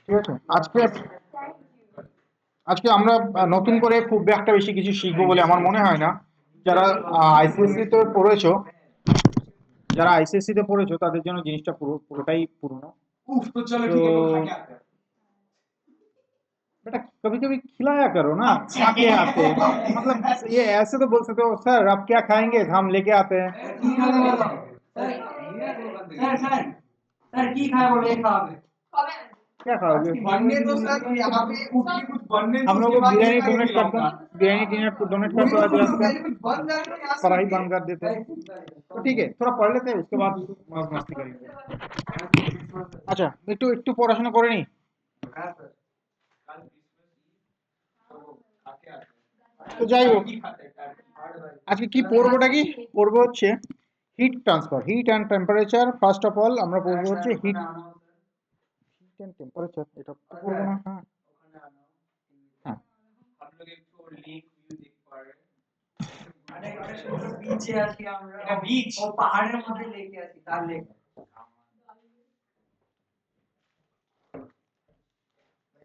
ঠিক আছে। আজকে আজকে আমরা নতুন করে খুব একটা বেশি কিছু শিখবো বলে আমার মনে হয় না। যারা আইসিএসসি তে পড়েছো যারা आईसीएसई তে পড়েছো তাদের জন্য জিনিসটা পুরোটাই পুরনো। तो चलो तो ठीक है, तो खा के आते हैं। बेटा कभी कभी खिलाया करो ना, खा के आते हैं मतलब ये ऐसे तो बोल सकते हो सर आप क्या खाएंगे हम लेके आते हैं। सर सर सर की खाए बोले खाओगे। क्या खाओगे? बनने दो सर, यहाँ पे उठ के कुछ बनने दो, हम लोग उसके को बाद बिरयानी इसका ये डोनेट कर दो, खिलाऊंगा। बिरयानी डोनेट कर वही दो तो आज बोल रहा रात हूँ, का, पहले कुछ बन जाए ना यहाँ से। पढ़ाई बंद कर देते हैं। तो ठीक है, थोड़ा पढ़ लेते हैं उसके बाद मौज मस्ती करेंगे। अच्छा একটু একটু পড়াশোনা করে নি। हाँ सर, कल क्रिसमस ईव तो खा के आते তো हैं। যাই হোক, टर्की खाते हैं, टर्की। আজকে কি পড়বোটা কি পড়বো হচ্ছে heat transfer, heat and temperature. First of all আমরা পড়বো হচ্ছে হিট হিট অ্যান্ড টেম্পারেচার, এটা তো পড়বো না। হ্যাঁ হ্যাঁ हम लोग एक तो लेक व्यू देख पा रहे हैं। अरे अरे सुनो, बीचे आছি আমরা, এটা बीच ও পাহাড়ের মধ্যে লেকে আছি, তার লেক।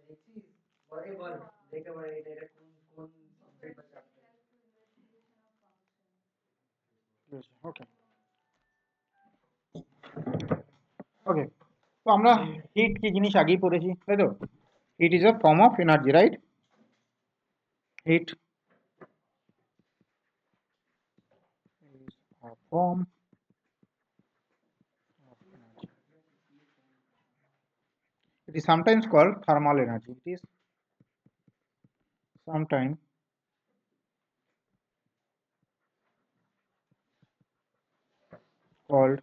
দেখছিস, বলে বল, দেখে বল এটা কোন কোন সাবজেক্ট আছে আপনার? ওকে ওকে। তো আমরা হিট কি জিনিস আগেই পড়েছি তাই তো। Heat is a form of energy, right? Heat is a form of energy. It is sometimes called thermal energy. It is sometimes called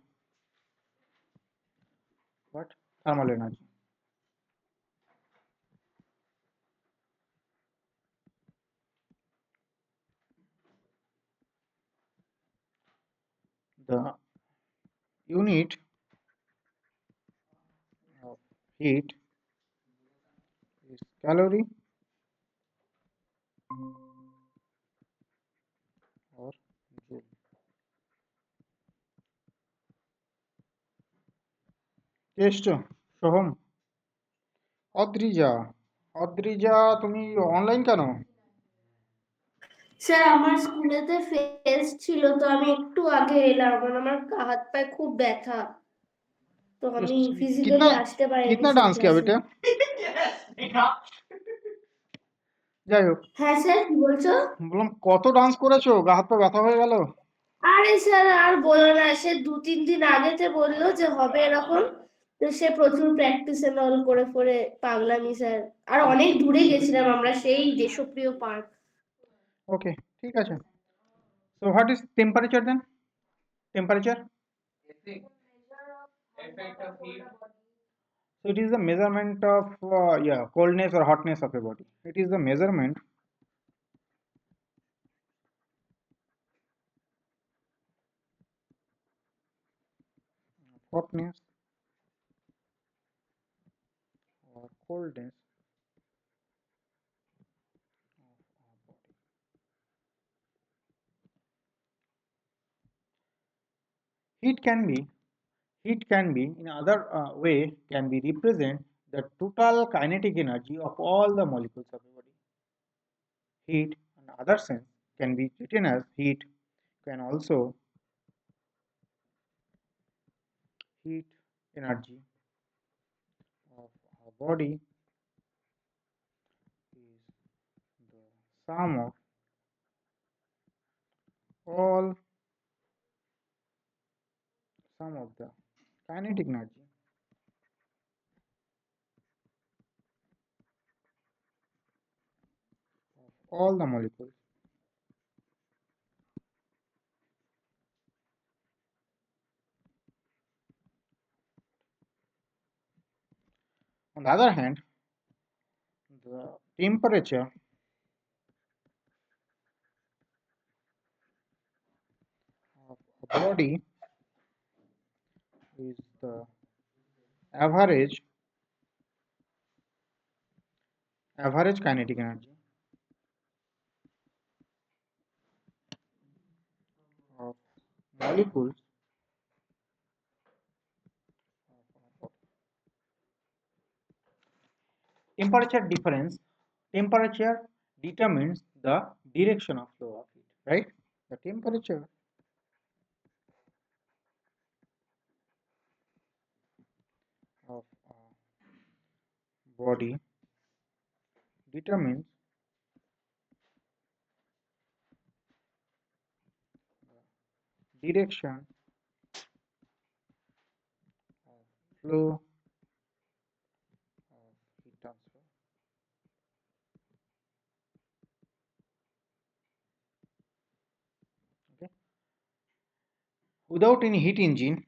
what? Thermal energy. The unit of heat is calorie or joule. কে এসছো? সোহম, অদ্রিজা। অদ্রিজা তুমি online কেন? Sir আমার স্কুলেতে fest ছিল, তো আমি একটু আগে এলাম, কারণ আমার হাত পায়ে খুব ব্যথা, তো আমি कितना ফিজিক্যালি আসতে পারিনি कितना স্যার डांस किया ক্লাসে। बेटा? যাই হোক, হ্যাঁ স্যার, কি বলছো? বললাম কত ডান্স করেছো, গা হাত পা ব্যথা হয়ে গেল। আরে স্যার আর বলো না, সে 2-3 দিন আগেতে বললো যে হবে এরকম, তো সে প্রচুর প্র্যাকটিস এন্ড অল করে করে পাগলামি স্যার। আর অনেক দূরে গেছিলাম আমরা, সেই দেশপ্রিয় পার্ক। ওকে, ঠিক আছে। So what is temperature then? Temperature, Effect of heat. so it is the measurement of yeah, coldness or hotness of a body. It is the measurement of hotness or coldness of our body. Heat can be heat can be in other way can be represent the total kinetic energy of all the molecules of a body. Heat, in other sense, can be written as heat can also heat energy of our body is the sum of all sum of the kinetic energy of all the molecules on the other hand. The temperature of a body is the average kinetic energy of molecules of our body. Temperature difference. Temperature determines the direction of flow of heat, right? The temperature of a body determines the direction of flow of heat transfer. Okay. Without any heat engine,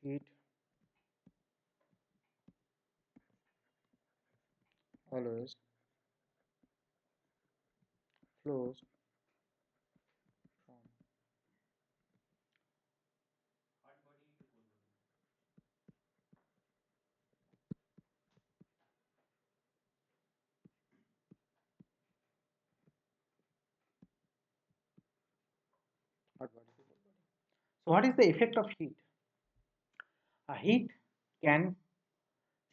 heat always flows from hot body to cold body. So, what is the effect of heat? A heat can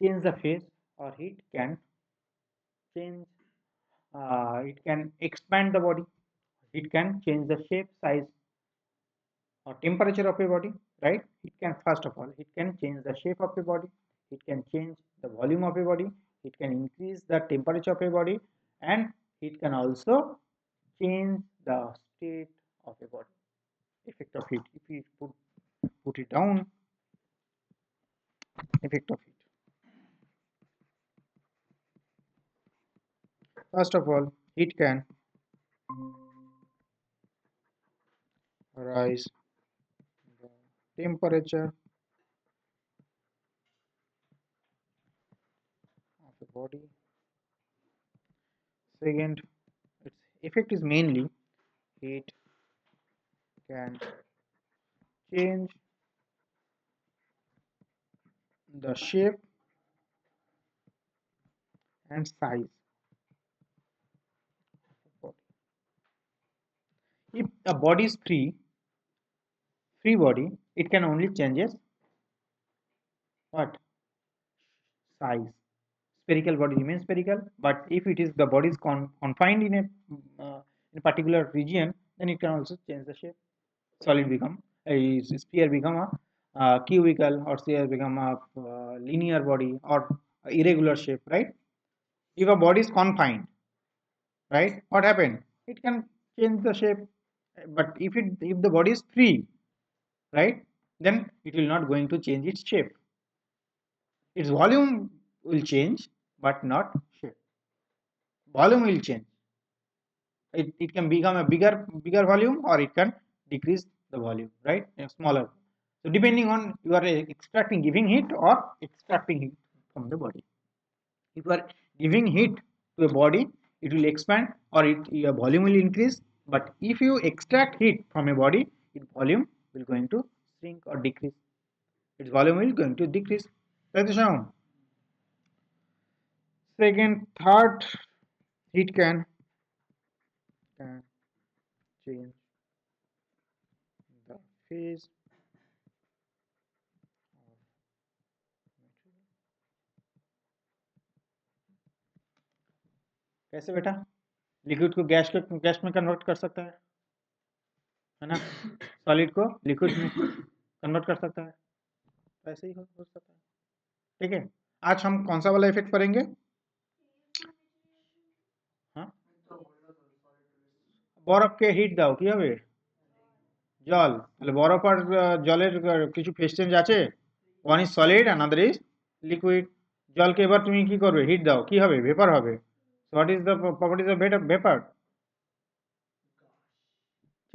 change the phase, or heat can change. It can expand the body. It can change the shape, size, or temperature of a body, right? It can, first of all, it can change the shape of a body. It can change the volume of a body. It can increase the temperature of a body, and it can also change the state of a body. Effect of heat. If we put it down, effect of heat. First of all, heat can rise the temperature of a body. Second, its effect is mainly heat can change the shape and size of body. If a body is free body, it can only changes what size. Spherical body remains spherical, but if it is the body is confined in a particular region, then it can also change the shape. Solid become a sphere become a cubical, or sphere become a linear body, or irregular shape, right? If a body is confined, right, what happened? It can change the shape, but if the body is free, right, then it will not going to change its shape. Its volume will change, but not shape. Volume will change. It can become a bigger volume, or it can decrease the volume, right? A smaller. So depending on you are extracting, giving heat or extracting heat from the body. If you are giving heat to a body, it will expand, or your volume will increase. But if you extract heat from a body, its volume will going to shrink or decrease. Its volume will going to decrease. That's the sound. Second, third, heat can change the phase of material. कैसे बेटा? Liquid को gas में convert कर सकता है ना? Solid को liquid में कन्वर्ट कर सकता है, ऐसे ही हो सकता है। ठीक है, आज हम कौन सा वाला इफेक्ट करेंगे? हाँ, বরফকে হিট দাও কি হবে? জল। তাহলে বরফ আর জলের কিছু ফেজ চেঞ্জ আছে? One is solid, another is liquid. জলকে এবার তুমি কি করবে? হিট দাও, কি হবে? ভেপার হবে। What is the properties of vapour?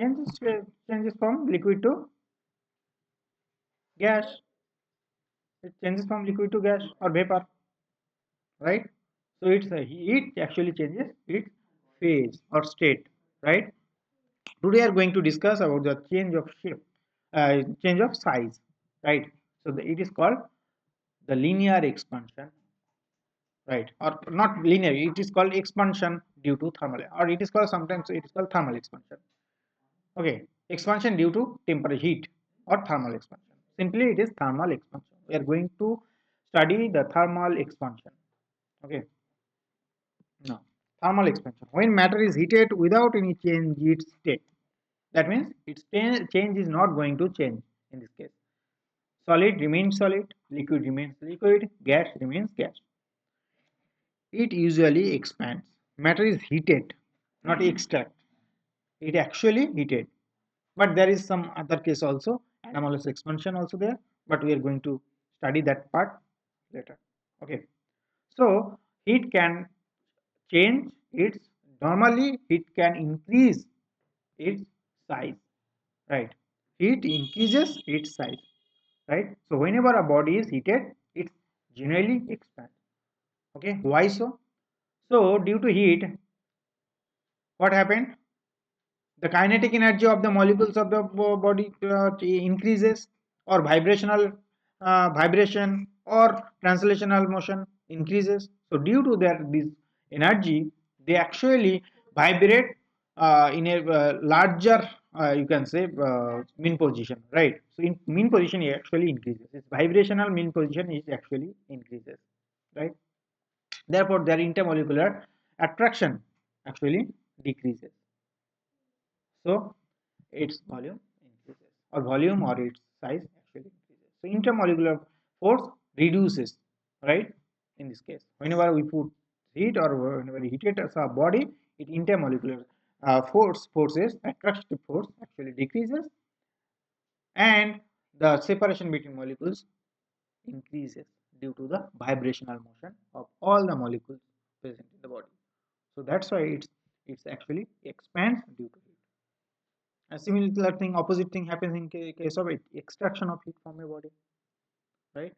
Changes from liquid to gas. It changes from liquid to gas or vapor, right? So it's a heat actually changes its phase or state, right? Today we are going to discuss about the change of shape, change of size, right? So it is called the linear expansion right? Or not linear, it is called expansion due to thermal, or it is called, sometimes it is called thermal expansion. Okay, expansion due to temperature, heat, or thermal expansion. Simply it is thermal expansion. We are going to study the thermal expansion. Okay, now thermal expansion, when matter is heated without any change its state, that means its change is not going to change. In this case, solid remains solid, liquid remains liquid, gas remains gas. It usually expands. Matter is heated, not extract. It actually heated. But there is some other case also, anomalous expansion also there. But we are going to study that part later. Okay. So heat can change its, normally heat can increase its size, right? Heat increases its size, right? So whenever a body is heated, it generally expands. Okay. Why so? So due to heat, what happened? The kinetic energy of the molecules of the body increases, or vibrational vibration or translational motion increases. So due to their this energy, they actually vibrate in a larger, you can say, mean position, right? So in mean position it actually increases, its vibrational mean position is actually increases, right? Therefore their intermolecular attraction actually decreases. So its volume increases, or volume or its size actually increases. So intermolecular force reduces, right? In this case, whenever we put heat, or whenever we heat it as a body, it intermolecular forces, attractive force actually decreases, and the separation between molecules increases due to the vibrational motion of all the molecules present in the body. So that's why it's actually expands due to heat. A similar thing, opposite thing happens in case of extraction of heat from a body, right?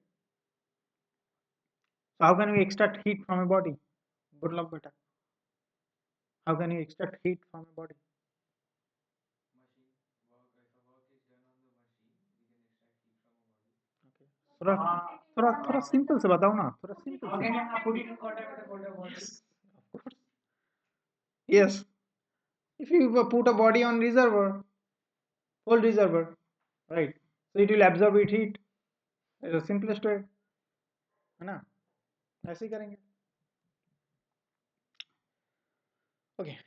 So how can we extract heat from a body? Good luck, beta. How can you extract heat from a body? Okay. थोड़ा थोड़ा थोड़ा simple से बताओ ना, थोड़ा simple How से. can I put it in contact with the water body? Of course. Yes. If you put a body on reservoir, cold reservoir, right? So it will absorb it heat. It's the simplest way, है ना? ऐसे ही करेंगे. Okay.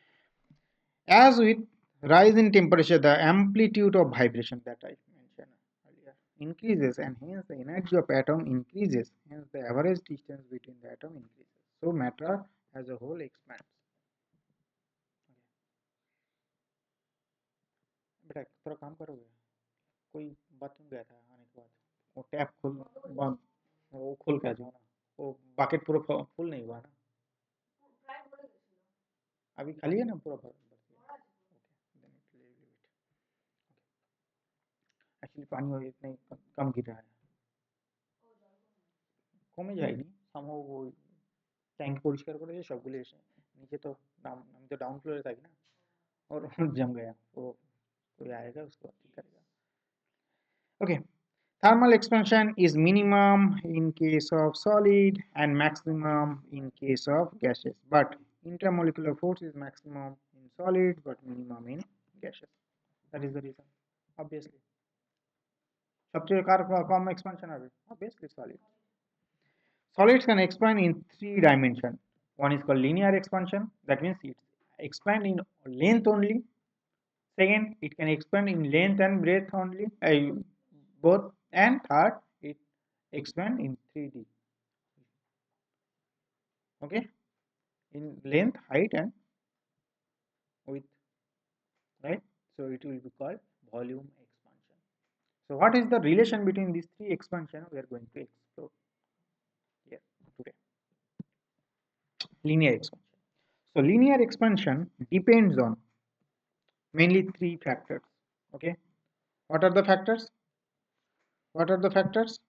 As with rise in temperature, the amplitude of vibration that I mentioned earlier increases, and hence the energy of atom increases. Hence the average distance between the atom increases. So matter as a whole expands. बेटा थोड़ा काम करोगे? कोई bathroom गया था आने के बाद, वो टैप खोल बंद, वो खोल के आ जाओ ना, वो बकेट पूरा फुल नहीं हुआ ना, अभी खाली है ना पूरा भर भर के? Okay, then it leave it. Actually पानी इतने कम गिर रहा है, কমে যায়নি, somehow ওই ট্যাঙ্ক পরিষ্কার করেছে সবগুলো এসে नीचे, तो हम तो डाउन फ्लोर থাকি ना, और जम गया वो, कोई आएगा उसको ठीक करेगा. Okay, thermal expansion is minimum in case of solid and maximum in case of gases, but intermolecular force is maximum in solid but minimum in gases. That is the reason, obviously. सबसे कम expansion হবে obviously solid. Solids can expand in three dimensions. One is called linear expansion, that means it expand in length only. Second, it can expand in length and breadth only, both. And third, it expand in 3D. Okay, in length, height, and width, right? So it will be called volume expansion. So what is the relation between these three expansion we are going to explore here today? Linear expansion. So linear expansion depends on mainly three factors. Okay, what are the factors? What are the factors?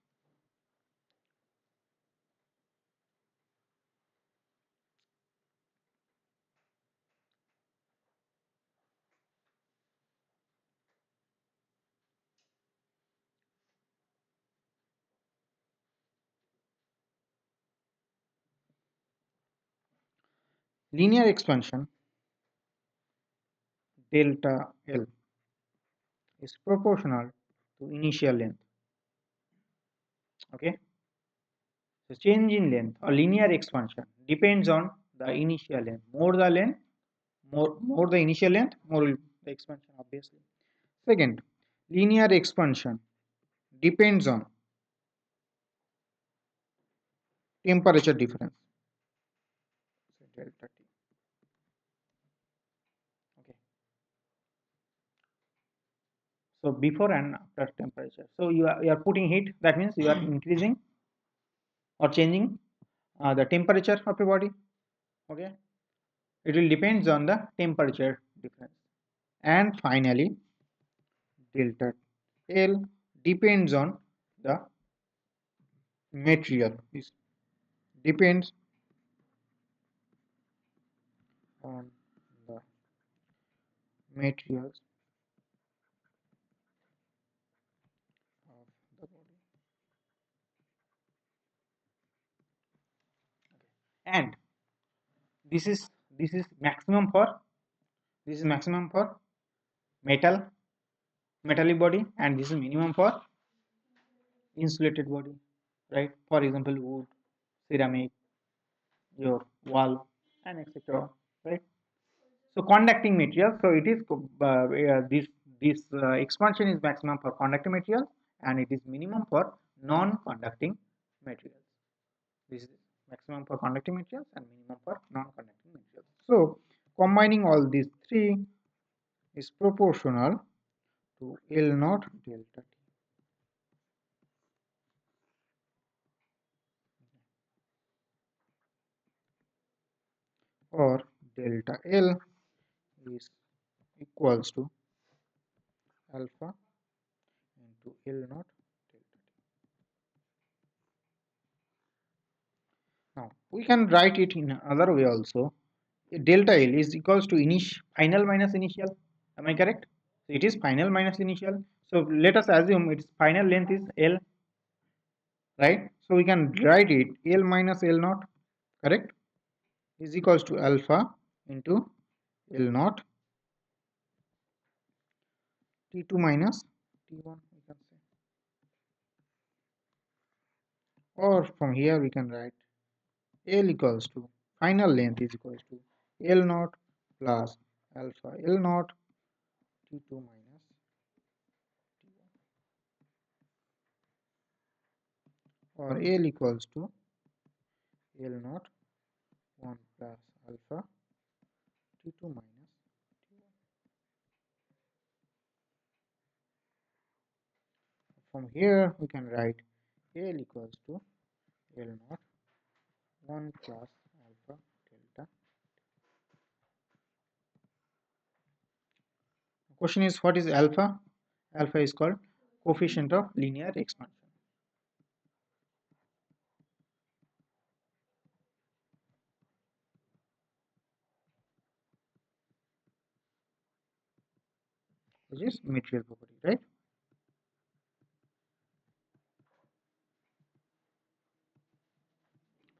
linear expansion delta L is proportional to initial length. Okay, so change in length or linear expansion depends on the initial length. More the length, more the initial length, more will the expansion, obviously. Second, linear expansion depends on temperature difference. So delta T. Okay. So before and after temperature. So you are putting heat. That means you are increasing or changing the temperature of your body. Okay. It will depends on the temperature difference. And finally, delta L depends on the material. It depends on the materials of the body. And this is this is maximum for this is maximum for metallic body, and this is minimum for insulated body, right? For example, wood, ceramic, your wall, and etc. Right? So conducting material. So it is this expansion is maximum for conducting material, and it is minimum for non-conducting materials. This is maximum for conducting materials and minimum for non-conducting materials. So combining all these three is proportional to L naught delta T. Or delta L is equals to alpha into L naught delta T. Now we can write it in another way also. Delta L is equals to final minus initial. Am I correct? So it is final minus initial. So let us assume its final length is L, right? So we can write it L minus L naught, correct? Is equals to alpha into L naught T2 minus T1, we can say. Or from here we can write L equals to final length is equals to L naught plus alpha L naught T2 minus T1, or L equals to L naught 1 plus alpha T2 minus T1. From here we can write L equals to L naught 1 plus alpha delta. The question is, what is alpha? Alpha is called coefficient of linear expansion. Which is material property, right?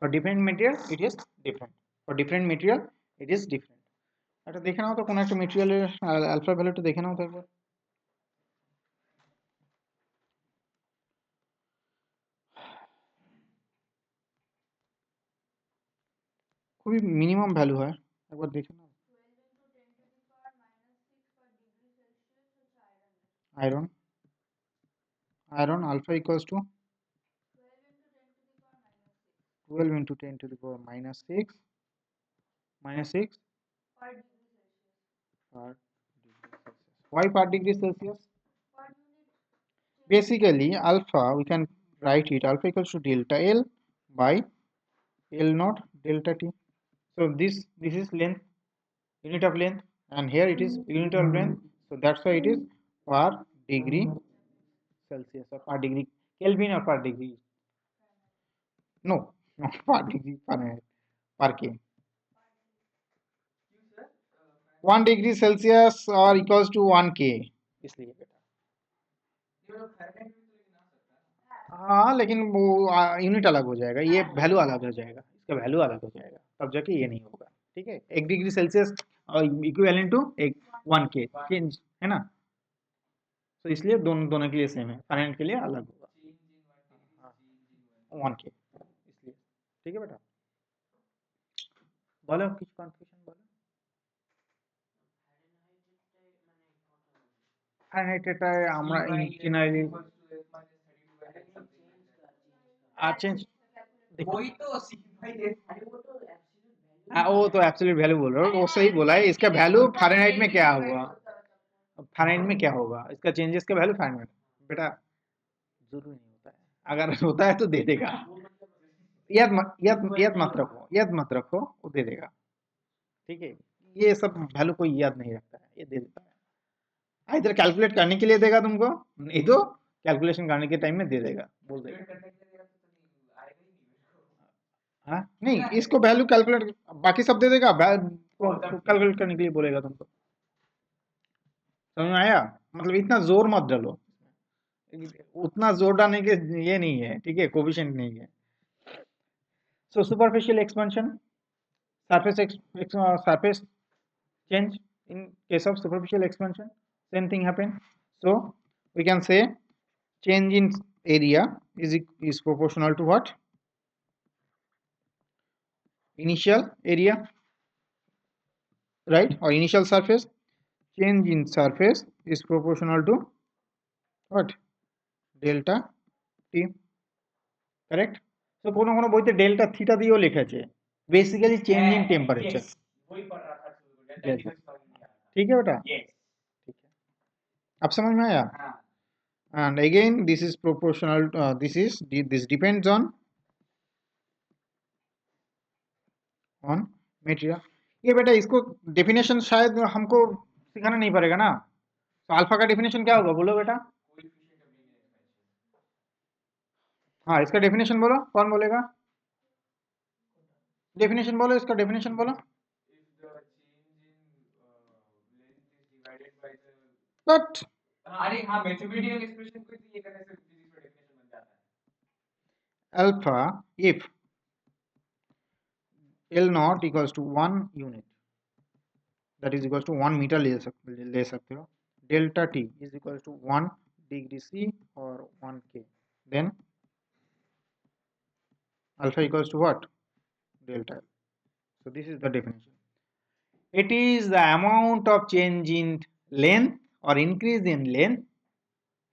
For different material it is different. For different material it is different. এটা দেখে নাও তো কোন একটা মেটেরিয়ালের alpha ভ্যালুটা দেখে নাও তো একবার। খুবই মিনিমাম ভ্যালু হয়, একবার দেখে নাও। Iron alpha equals to 12 into 10 to the power minus 6 per degree Celsius. Why per degree Celsius? Basically alpha, we can write it alpha equals to delta L by L naught delta T. So this is length, unit of length, and here it is unit of length. So that's why it is per degree Celsius or per degree Kelvin or per degree. No, not per degree Fahrenheit, per K. 1 degree Celsius or equals to 1 K, इसलिए बेटा। हाँ लेकिन वो unit अलग हो जाएगा, ये value अलग हो जाएगा, इसका वैल्यू अलग हो जाएगा, तब जाके ये नहीं होगा, ठीक है। ठीक है, 1 degree Celsius equivalent to 1 K change है ना। तो इसलिए दोनों दोनों के लिए सेम है, फारेनहाइट के लिए अलग होगा। हाँ, 1K इसलिए। ठीक है बेटा, बोलो कुछ कन्फ्यूजन बोलो। ফারেনহাইট এটা আমরা জেনারেলি চেঞ্ज वही तो भाई देख वो तो एब्सोल्यूट वैल्यू बोल रहा हूँ, वो सही बोला है। इसका वैल्यू फारेनहाइट में क्या हुआ, फारेनहाइट में क्या होगा, इसका चेंजेस का वैल्यू फारेनहाइट बेटा जरूरी नहीं होता है, अगर होता है तो दे देगा। याद मत रखो वो दे देगा। ठीक है, ये सब वैल्यू कोई याद नहीं रखता है, ये दे देता है। इधर कैलकुलेट करने के लिए देगा तुमको, नहीं तो कैलकुलेशन करने के टाइम में दे देगा, बोल देगा। हाँ नहीं, इसको वैल्यू कैलकुलेट बाकी सब दे देगा, कैलकुलेट करने के लिए बोलेगा तुमको। समझ में आया, मतलब इतना जोर मत डालो, उतना जोर डालने के ये नहीं है, ठीक है, कोफिशिएंट नहीं है। So superficial expansion, surface change in case of superficial expansion, same thing happen. So we can say change in area is proportional to what, initial area, right, or initial surface. Change in surface is proportional to what, delta t, correct. So কোনো কোনো বইতে delta theta দিয়েও লিখেছে, basically change in temperature. वही पढ़ रहा था delta ठीक है बेटा, यस ठीक है, अब समझ में आया। हाँ And again this is proportional, this depends on material। ये बेटा इसको डेफिनेशन शायद हमको सिखाना नहीं पड़ेगा ना। तो अल्फा का डेफिनेशन क्या होगा बोलो बेटा। हाँ, इसका डेफिनेशन बोलो, कौन बोलेगा, डेफिनेशन बोलो, इसका डेफिनेशन बोलो। बट अरे हाँ मैथमेटिकल एक्सप्रेशन को ये करने से फिजिक्स में डेफिनेशन बन जाता है। Alpha if L naught equals to 1 unit, that is equals to 1 meter ले सकते हो, delta t is equals to 1 degree C or 1 K, then alpha equals to what, delta L. So this is the definition. It is the amount of change in length or increase in length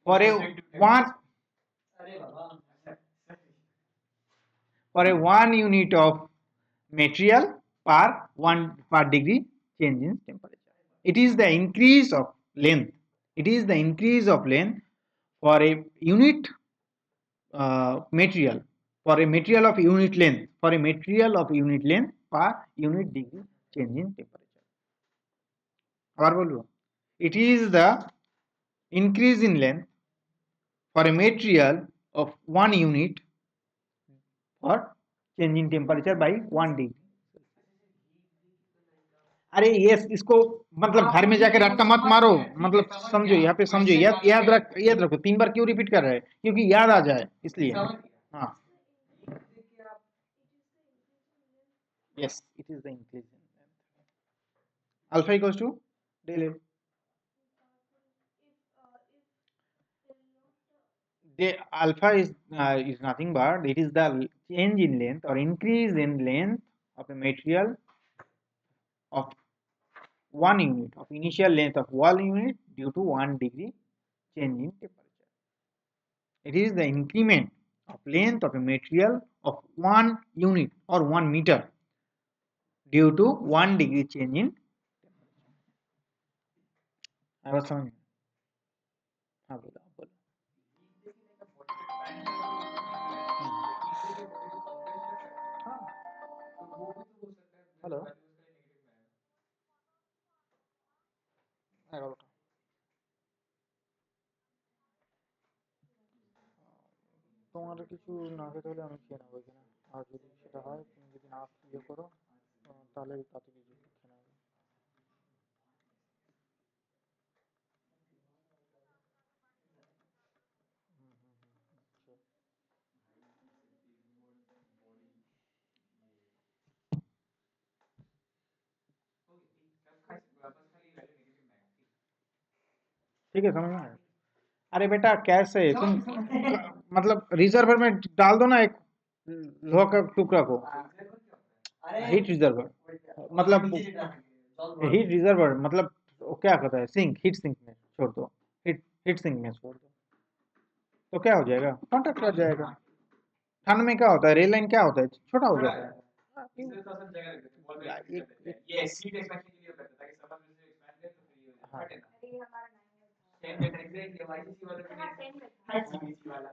for a one unit of material per degree change in temperature. It is the increase of length. It is the increase of length for a unit material, for a material of unit length, for a material of unit length per unit degree change in temperature. আবার বলবো, it is the increase in length for a material of 1 unit for change in temperature by 1 degree। अरे ये इसको मतलब घर में जाके रट्टा मत मारो, मतलब समझो, यहाँ पे समझो, याद रखो। 3 बार क्यों रिपीट कर रहे हैं, क्योंकि याद आ जाए इसलिए। हाँ, yes, it is the increase in alpha equals to del L. The alpha is nothing but it is the change in length or increase in length of a material of 1 unit, of initial length of 1 unit due to 1 degree change in temperature. It is the increment of length of a material of 1 unit or 1 meter due to 1 degree change in temperature. I was समझ में, हाँ बोलो बोलो। Hello, 11টা। তোমার কিছু না খেতে হলে আমি খেয়ে নেবো এখানে, আর যদি সেটা হয় তুমি যদি না ইয়ে করো তাহলে তাতে কিছু খেয়ে নেবো। ठीक है, समझ में आया? अरे बेटा कैसे तुम समझ मतलब रिजर्वर में डाल दो ना एक लोहा का टुकड़ा को, अरे हीट रिजर्वर मतलब हीट रिजर्वर मतलब वो क्या कहता है, सिंक, हीट सिंक में छोड़ दो, हीट हीट सिंक में छोड़ दो, तो क्या हो जाएगा, कांटेक्ट कर जाएगा। ठंड में क्या होता है, रेल लाइन क्या होता है, छोटा हो जाता है। इसमें थोड़ा सा जगह रख देते हैं, वॉल में एक, कर देते हैं, एक, ये सीट एक्सपेंशन के लिए करते हैं ताकि समर में से एक्सपेंड करे तो फ्री हो जाए, हाँ, फटे ना। 10 मीटर एग्जैक्टली वाईसीसी वाला के लिए आईसीसी वाला।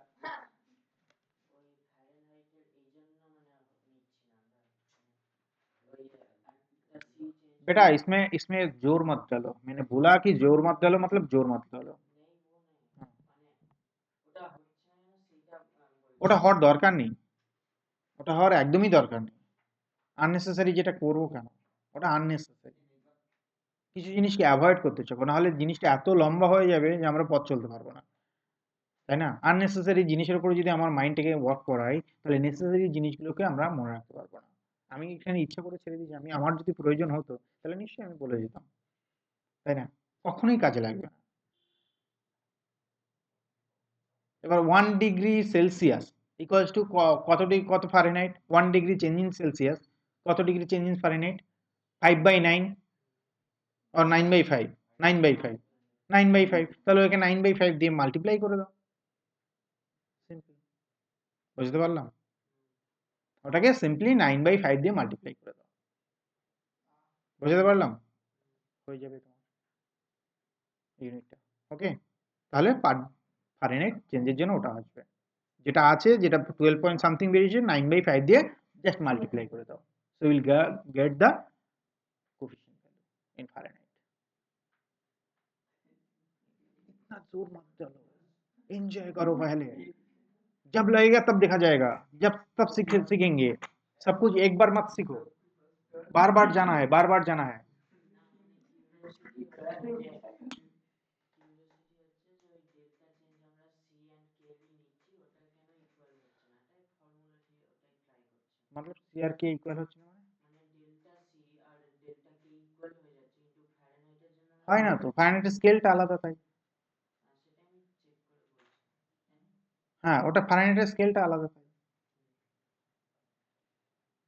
बेटा इसमें इसमें जोर मत डालो, मैंने बोला कि जोर मत डालो मतलब जोर मत डालो। हाँ, ওটা হওয়ার দরকার নেই, ওটা হওয়ার একদমই দরকার নেই। আননেসেসারি যেটা করবো কেন, ওটা আননেসেসারি। কিছু জিনিসকে অ্যাভয়েড করতে চাবো, নাহলে জিনিসটা এত লম্বা হয়ে যাবে যে আমরা পথ চলতে পারবো না, তাই না? আননেসেসারি জিনিসের উপরে যদি আমার মাইন্ডটাকে ওয়ার্ক করাই, তাহলে নেসেসারি জিনিসগুলোকে আমরা মনে রাখতে পারবো না। আমি এখানে ইচ্ছা করে ছেড়ে দিয়েছি, আমি আমার যদি প্রয়োজন হতো তাহলে নিশ্চয়ই আমি বলে যেতাম, তাই না? কখনোই কাজে লাগবে না। এবার 1 ডিগ্রি সেলসিয়াস ইকুয়ালস টু কত ডিগ্রি, কত Fahrenheit, 1 degree change in Celsius কত ডিগ্রি চেঞ্জ ইন ফারেনহাইট, 5/9 और 9/5, 9/5, 9/5, তাহলে ওকে 9/5 দিয়ে মাল্টিপ্লাই করে দাও, সিম্পল। বুঝতে পারলাম? ওটাকে সিম্পলি 9/5 দিয়ে মাল্টিপ্লাই করে দাও, বুঝতে পারলাম? হয়ে যাবে তোমার ইউনিটটা। ওকে, তাহলে ফারেনহাইট চেঞ্জের জন্য ওটা আসবে, যেটা আছে, যেটা 12 পয়েন্ট সামথিং বেরিয়েছে, 9/5 দিয়ে জাস্ট মাল্টিপ্লাই করে দাও, so will get the coefficient value in Fahrenheit. इतना जोर मत चलो, एंजॉय करो पहले, जब लगेगा तब देखा जाएगा, जब तब सीखेंगे। सब कुछ एक बार मत सीखो, बार बार जाना है, बार बार जाना है। मतलब सीआर के इक्वल হচ্ছে না মানে হয় না তো, ফারেনহাইটের স্কেলটা আলাদা তাই। হ্যাঁ, ওটা ফারেনহাইটের স্কেলটা আলাদা তাই।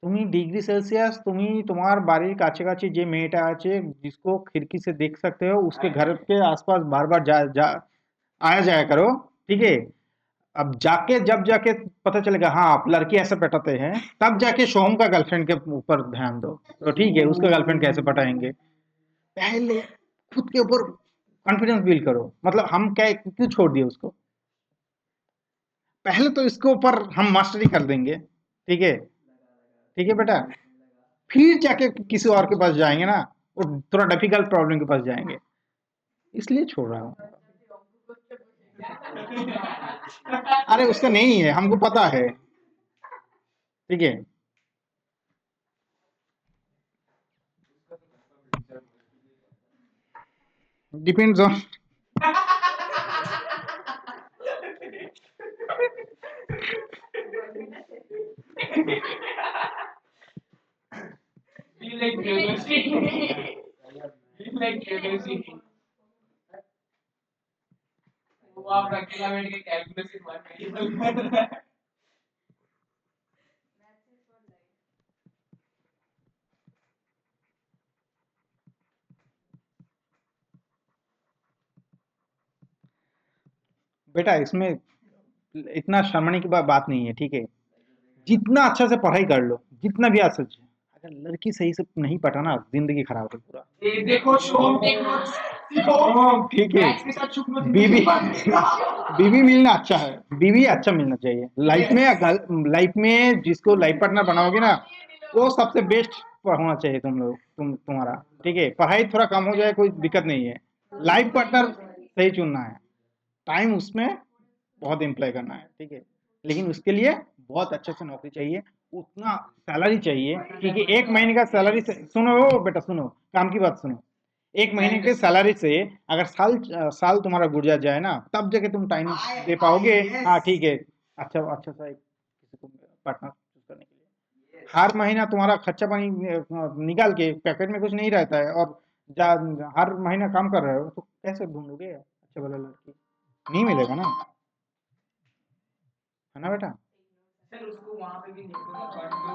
তুমি डिग्री सेल्सियस, তুমি তোমার বাড়ির কাছাকাছি যে মেয়েটা আছে, जिसको खिड़की से देख सकते हो, उसके घर के आसपास बार बार जा जा आया जाया करो, ठीक है? अब जाके जब जाके पता चलेगा हाँ आप लड़की ऐसे पटाते हैं, तब जाके सोहम का गर्लफ्रेंड के ऊपर ध्यान दो, तो ठीक है उसका गर्लफ्रेंड कैसे पटाएंगे, पहले खुद के ऊपर कॉन्फिडेंस बिल्ड करो। मतलब हम क्या क्यों छोड़ दिए उसको, पहले तो इसके ऊपर हम मास्टरी कर देंगे, ठीक है? ठीक है बेटा, फिर जाके किसी और के पास जाएंगे ना, वो थोड़ा डिफिकल्ट प्रॉब्लम के पास जाएंगे, इसलिए छोड़ रहा हूँ। अरे उसका नहीं है, हमको पता है, ठीक है? Depends on Be like Priyadarshini. Be like Priyadarshini. वो आप अकेला बैठ के कैलकुलेशन मल्टीपल कर रहा है। बेटा इसमें इतना शर्मने की बात नहीं है, ठीक है? जितना अच्छा से पढ़ाई कर लो, जितना भी अच्छा से, अगर लड़की सही से नहीं पटाना, जिंदगी खराब है पूरा। ये देखो शोम देखो सीखो ठीक है, मैथ्स के साथ शुक्र बीवी बीवी मिलना अच्छा है, बीवी अच्छा मिलना चाहिए लाइफ में। लाइफ में जिसको लाइफ पार्टनर बनाओगे ना, वो सबसे बेस्ट होना चाहिए तुम लोग, तुम्हारा, ठीक है? पढ़ाई थोड़ा कम हो जाए कोई दिक्कत नहीं है, लाइफ पार्टनर सही चुनना है, टाइम उसमें बहुत एम्प्लॉय करना है, ठीक है? लेकिन उसके लिए बहुत अच्छे से नौकरी चाहिए, उतना सैलरी चाहिए, क्योंकि 1 महीने का सैलरी से, सुनो बेटा सुनो, काम की बात सुनो, 1 महीने के सैलरी से अगर साल साल तुम्हारा गुजर जाए ना, तब जाके तुम टाइम दे पाओगे। हाँ ठीक है, अच्छा अच्छा सा एक किसी को पार्टनर चूज करने के लिए, हर महीना तुम्हारा खर्चा पानी निकाल के पैकेट में कुछ नहीं रहता है, और हर महीना काम कर रहे हो, तो कैसे ढूंढोगे अच्छा बच्चे वाला लड़की नहीं मिलेगा ना, है ना बेटा? सर उसको वहां पे भी देखो ना, कॉन्डो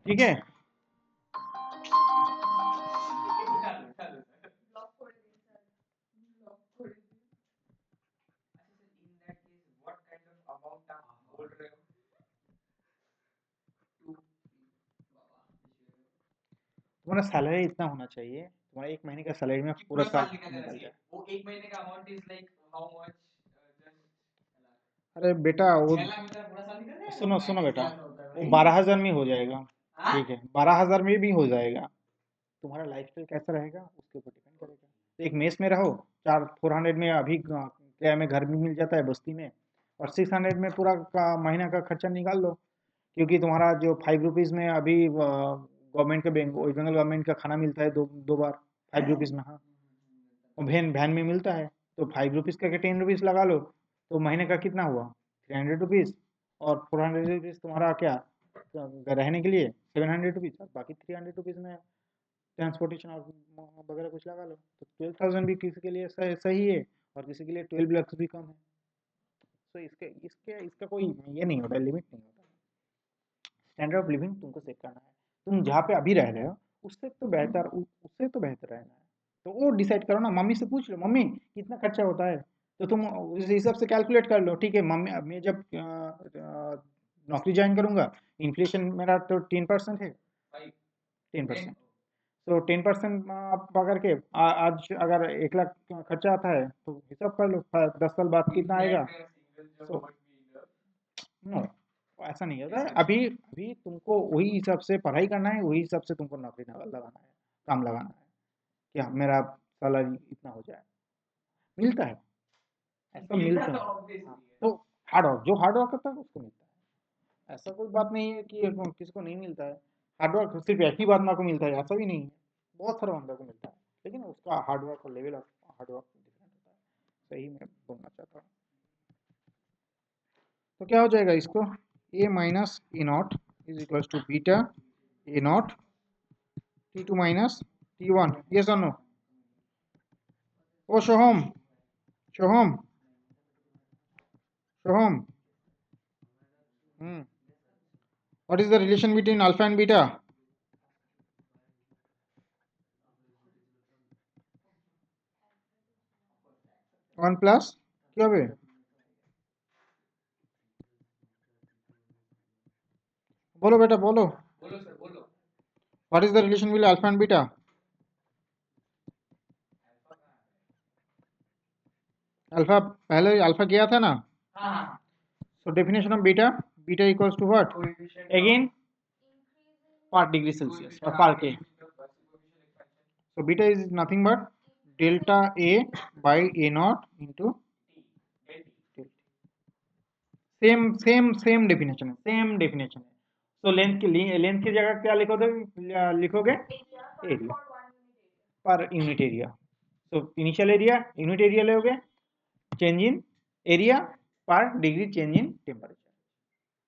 ठीक है, तुम्हारा सैलरी इतना होना चाहिए, तुम्हारा एक महीने का सैलरी में पूरा साल निकल जाए। वो एक महीने का amount is like how much, अरे बेटा वो 6 लाख में तेरा पूरा साल निकल जाएगा। सुनो सुनो बेटा, ऐसा होता है वो भाई। 12,000 में हो जाएगा। हाँ? ठीक है, 12,000 में भी हो जाएगा। तुम्हारा लाइफस्टाइल कैसा रहेगा उसके ऊपर डिपेंड करेगा। तो एक मेस में रहो, 400 में अभी किराए में घर भी मिल जाता है बस्ती में, और 600 में पूरा का महीना का खर्चा निकाल लो। क्योंकि तुम्हारा जो 5 रुपीज़ में अभी गवर्नमेंट के बैंक वेस्ट बंगाल गवर्नमेंट का खाना मिलता है दो दो बार 5 रुपीज़ में। हाँ, और वैन वैन में मिलता है, तो 5 रुपीज़ करके 10 रुपीज़ लगा लो, तो महीने का कितना हुआ? 300 रुपीज़। और 400 रुपीज़ तुम्हारा क्या रहने के लिए, 700 रुपीज़, और बाकी 300 रुपीज़ में ट्रांसपोर्टेशन और वगैरह कुछ लगा लो, तो 12,000 भी किसी के लिए सही है, और किसी के लिए 12 लाख भी कम है। तो इसके इसके इसका कोई ये नहीं होता, लिमिट नहीं होता। स्टैंडर्ड ऑफ लिविंग तुमको सेट करना है। तुम जहाँ पे अभी रह रहे हो उससे तो बेहतर रहना है। तो वो डिसाइड करो ना, मम्मी से पूछ लो, मम्मी कितना खर्चा होता है, तो तुम उस हिसाब से कैलकुलेट कर लो। ठीक है मम्मी, अब मैं जब नौकरी ज्वाइन करूंगा, इन्फ्लेशन मेरा तो 10% है, 10%। तो 10% आप पकड़ के आज अगर 1 लाख खर्चा आता है तो हिसाब कर लो 10 साल बाद कितना आएगा। सो नो, ऐसा नहीं होता है। अभी अभी तुमको वही हिसाब से पढ़ाई करना है, वही हिसाब से तुमको नौकरी लगाना है, काम लगाना है, कि हाँ मेरा सैलरी इतना हो जाए। मिलता है, ऐसा मिलता है। हाँ, तो हार्ड वर्क, जो हार्ड वर्क करता है उसको मिलता है। ऐसा कोई बात नहीं है कि किसी को नहीं मिलता है। हार्ड वर्क सिर्फ एक ही बंदा को मिलता है ऐसा भी नहीं है, बहुत सारे बंदा को मिलता है, लेकिन उसका हार्ड वर्क और level of hard work different होता है। सही मैं बोलना चाहता हूँ। तो क्या हो जाएगा इसको, A minus A not is equals to beta A not T2 minus T1. Yes or no? Oh, Shoham, Shoham. Hmm. What is the relation between alpha and beta? 1 plus কি হবে? बोलो बेटा बोलो। बोलो सर बोलो। What is the relation between alpha and beta? Alpha पहले alpha किया था ना। हाँ हाँ। So definition of beta, beta equals to what? Again per degree Celsius or per K. So beta is nothing but delta A by A naught into same definition है, same definition है। तो length की जगह क्या लिखोगे area per unit area. तो initial area unit area लोगे, change in area पर डिग्री चेंज इन टेम्परेचर।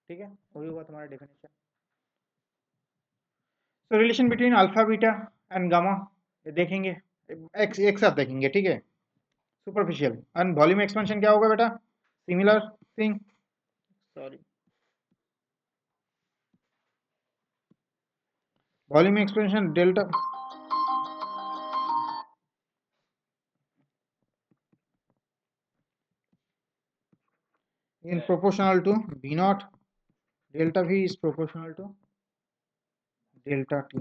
ठीक है, वही हुआ तुम्हारा definition. So relation between alpha beta and gamma देखेंगे, एक साथ देखेंगे। ठीक है, सुपरफिशियल एंड वॉल्यूम एक्सपेंशन क्या होगा बेटा, similar thing. Sorry, volume expansion delta in proportional to V naught, delta V is proportional to delta T.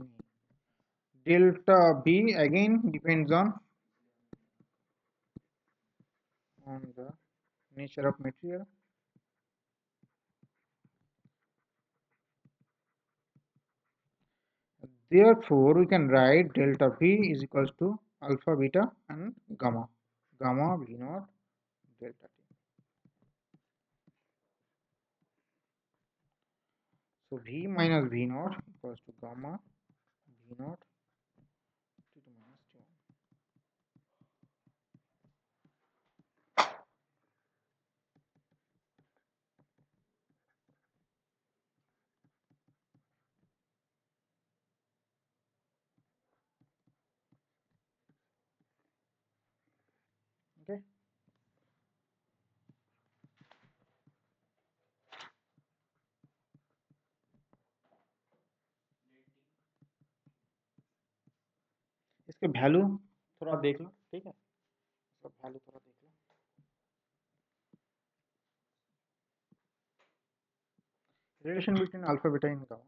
Delta B again depends on the nature of material. Therefore, we can write delta V is equals to alpha, beta and gamma. Gamma V naught delta T. So V minus V naught equals to gamma V naught T2 minus T1. Okay. इसके value थोड़ा देख लो, ठीक है, इसका value थोड़ा देख लो। Relation between alpha beta निकालो।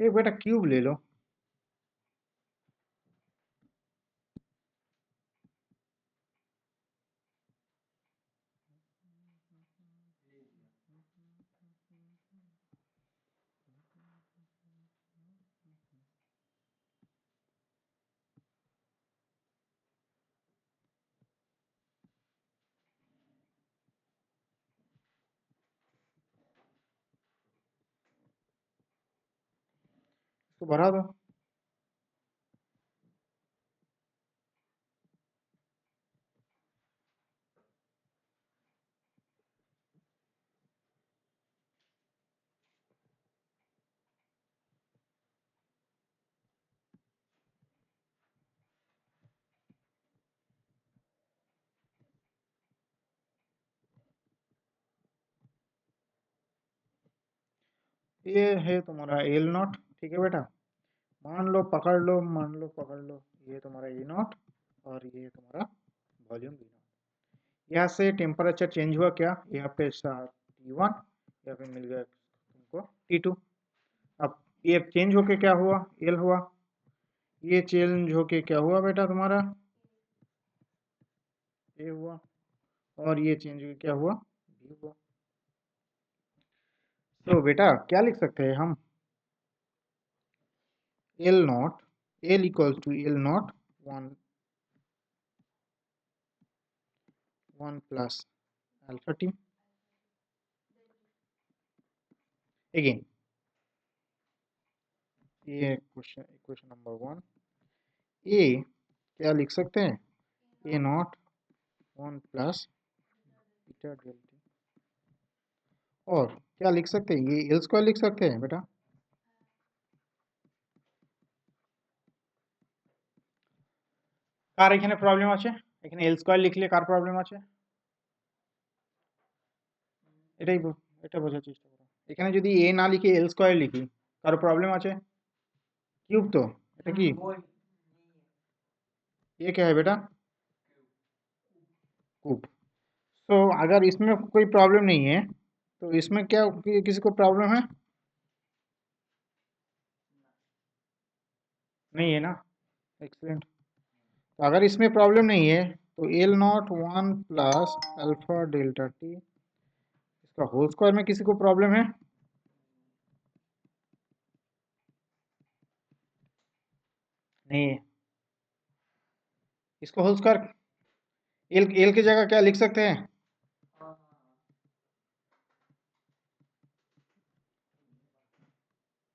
एक बेटा क्यूब ले लो। इसको बढ़ा दो। ये है तुम्हारा एल नॉट, ठीक है बेटा। मान लो पकड़ लो, मान लो पकड़ लो, ये तुम्हारा ए नॉट और ये तुम्हारा वॉल्यूम बी नॉट। यहाँ से टेम्परेचर चेंज हुआ क्या, यहाँ पे T1, यहाँ पे मिल गया तुमको T2। अब ये चेंज होके क्या हुआ, एल हुआ। ये चेंज होके क्या हुआ बेटा तुम्हारा, ए हुआ। और ये चेंज होके क्या हुआ, बी हुआ। तो बेटा क्या लिख सकते हैं हम, L naught, L equals to L naught 1 plus alpha T. Again ये इक्वेशन नंबर 1, ए क्या लिख सकते हैं, A naught 1 plus beta delta. और क्या लिख सकते हैं, ये एल स्क्वायर लिख सकते हैं बेटा। কার এখানে প্রবলেম আছে, এখানে এল স্কয়ার লিখলে কার প্রবলেম আছে, এটাই এটা বোঝার চেষ্টা করো। এখানে যদি এ না লিখে এল স্কয়ার লিখি, কারো প্রবলেम আছে, क्यूब तो এটা কি, ये क्या है बेटा, क्यूब। तो अगर इसमें कोई प्रॉब्लम नहीं है तो इसमें क्या किसी को प्रॉब्लम है, नहीं है ना, एक्सीलेंट। तो अगर इसमें प्रॉब्लम नहीं है तो L naught 1 plus alpha delta T इसका होल स्क्वायर में किसी को प्रॉब्लम है, नहीं है। इसको होल स्क्वायर एल एल की जगह क्या लिख सकते हैं,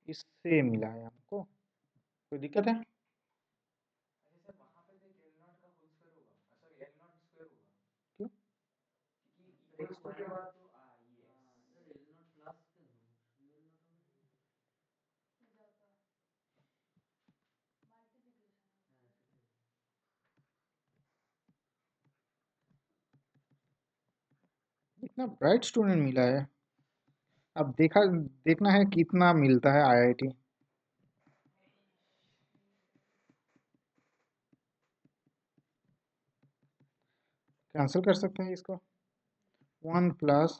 इससे मिला है हमको, कोई दिक्कत है, क्यों, इतना ब्राइट स्टूडेंट मिला है। अब देखना है कितना मिलता है आईआईटी। कैंसिल कर सकते हैं इसको, 1 plus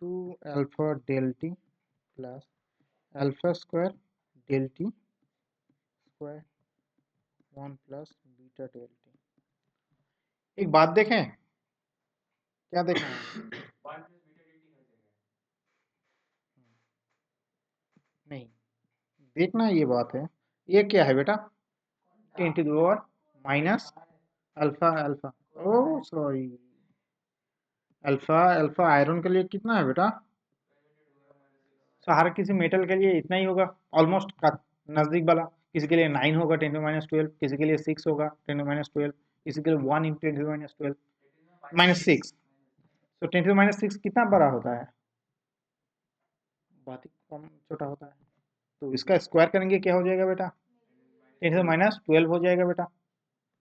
2 alpha del T plus alpha square del T square 1 plus beta del T. एक बात देखें, क्या देखना है, नहीं देखना, ये बात है, ये क्या है बेटा, 10 to the power minus alpha alpha, oh sorry, alpha alpha iron के लिए कितना है बेटा, तो हर किसी मेटल के लिए इतना ही होगा, ऑलमोस्ट नजदीक वाला। किसी के लिए 9 होगा 10 टू माइनस 12, किसी के लिए 6 होगा 10 टू माइनस 12, किसी के लिए 1 इंटू 10 टू माइनस 12। -6, तो 10⁻⁶ कितना बड़ा होता है? बहुत ही कम छोटा होता है। तो इसका स्क्वायर करेंगे क्या हो जाएगा बेटा? 10⁻12 हो जाएगा बेटा।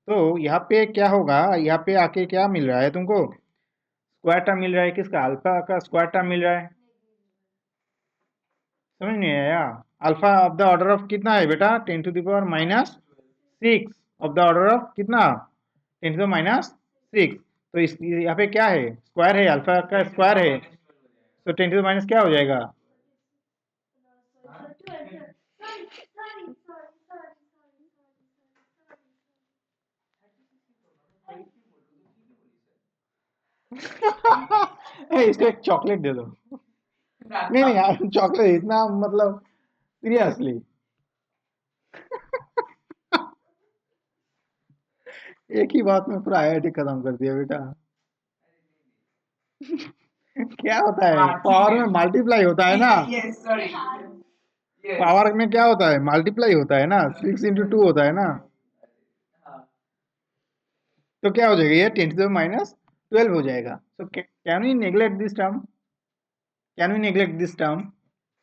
तो यहाँ पे क्या होगा, यहाँ पे आके क्या मिल रहा है तुमको? स्क्वायर टर्म मिल रहा है, किसका? अल्फा का स्क्वायर टर्म मिल रहा है। समझ नहीं आया? Alpha of the order of कितना है बेटा? 10⁻⁶ ऑफ द ऑर्डर ऑफ कितना? 10⁻⁶। तो इस यहाँ पे क्या है? स्क्वायर है, अल्फा का स्क्वायर है, तो 10⁻⁻ क्या हो जाएगा? इसको एक चॉकलेट दे दो। नहीं नहीं यार, चॉकलेट इतना मतलब सीरियसली। एक ही बात में पूरा आईआईटी खत्म कर दिया बेटा। क्या होता है? पावर में मल्टीप्लाई होता है ना। यस सॉरी यस पावर में क्या होता है? मल्टीप्लाई होता है ना, 6 × 2 होता है ना। तो क्या हो जाएगा? ये 10⁻12 हो जाएगा। So can we neglect this term? Can we neglect this term?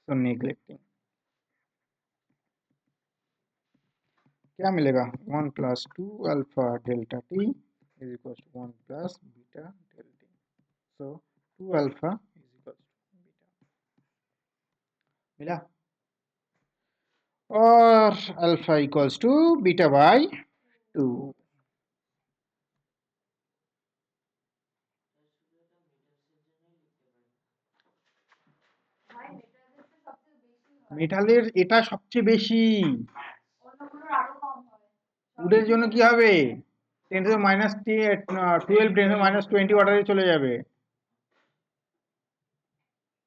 So neglecting क्या मिलेगा? 1 + 2 alpha delta T is equal to 1 + beta delta. So 2 alpha is equal to beta मिला, और alpha equals to beta by 2। মেটালের এটা সবচেয়ে বেশি। উডের জন্য কি হবে? 10⁻12 10⁻20 অর্ডারে চলে যাবে।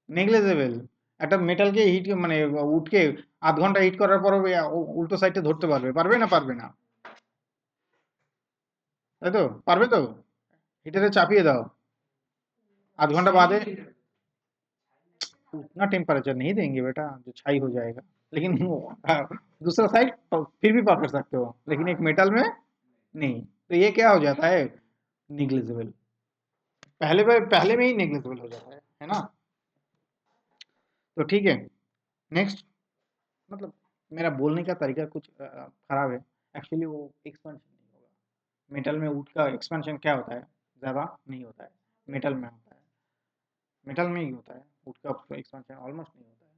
নেগলিজেবল। একটা মেটালকে হিট মানে উডকে আধ ঘন্টা হিট করার পরও উল্টো সাইডে ধরতে পারবে, পারবে না পারবে না? তাই তো? পারবে তো? হিটারে চাপিয়ে দাও, आध घंटा बाद उतना टेम्परेचर नहीं देंगे बेटा जो छाई हो जाएगा। लेकिन दूसरा साइड फिर भी पकड़ सकते हो, लेकिन एक मेटल में नहीं। तो ये क्या हो जाता है? निग्लिजिबल। पहले में ही निग्लिजिबल हो जाता है ना? तो ठीक है, नेक्स्ट। मतलब मेरा बोलने का तरीका कुछ खराब है। एक्चुअली वो एक्सपेंशन नहीं होगा। मेटल में वुड का एक्सपेंशन क्या होता है? ज़्यादा नहीं होता है। मेटल में होता है, मेटल में ही होता है। वुड का एक्सपेंशन ऑलमोस्ट नहीं होता है।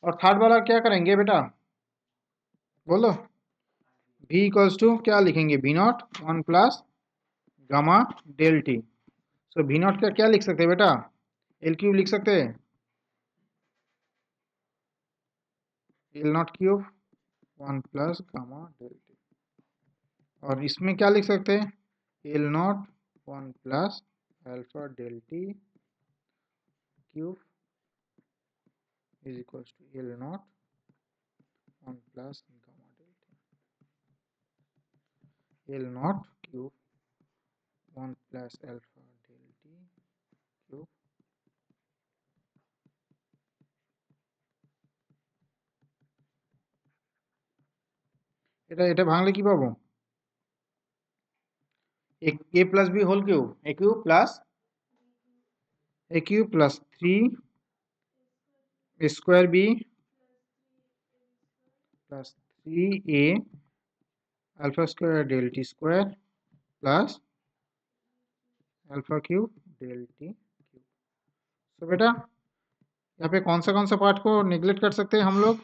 और थर्ड वाला क्या करेंगे बेटा? बोलो। v इक्वल्स टू क्या लिखेंगे? v0 1 + gamma del T. सो v0 का क्या लिख सकते हैं बेटा? L³ लिख सकते हैं, L0 cube 1 + gamma del T. और इसमें क्या लिख सकते हैं? L0 1 + alpha del T cube is equals to L0 1 + gamma del T. L0 cube 1 + alpha del T cube. এটা এটা ভাঙলে কি পাবো? a + b whole cube, a³ + 3 square b + 3a alpha square del T square plus alpha cube del T cube. तो बेटा यहाँ पे कौन सा पार्ट को निगलेक्ट कर सकते हैं हम लोग?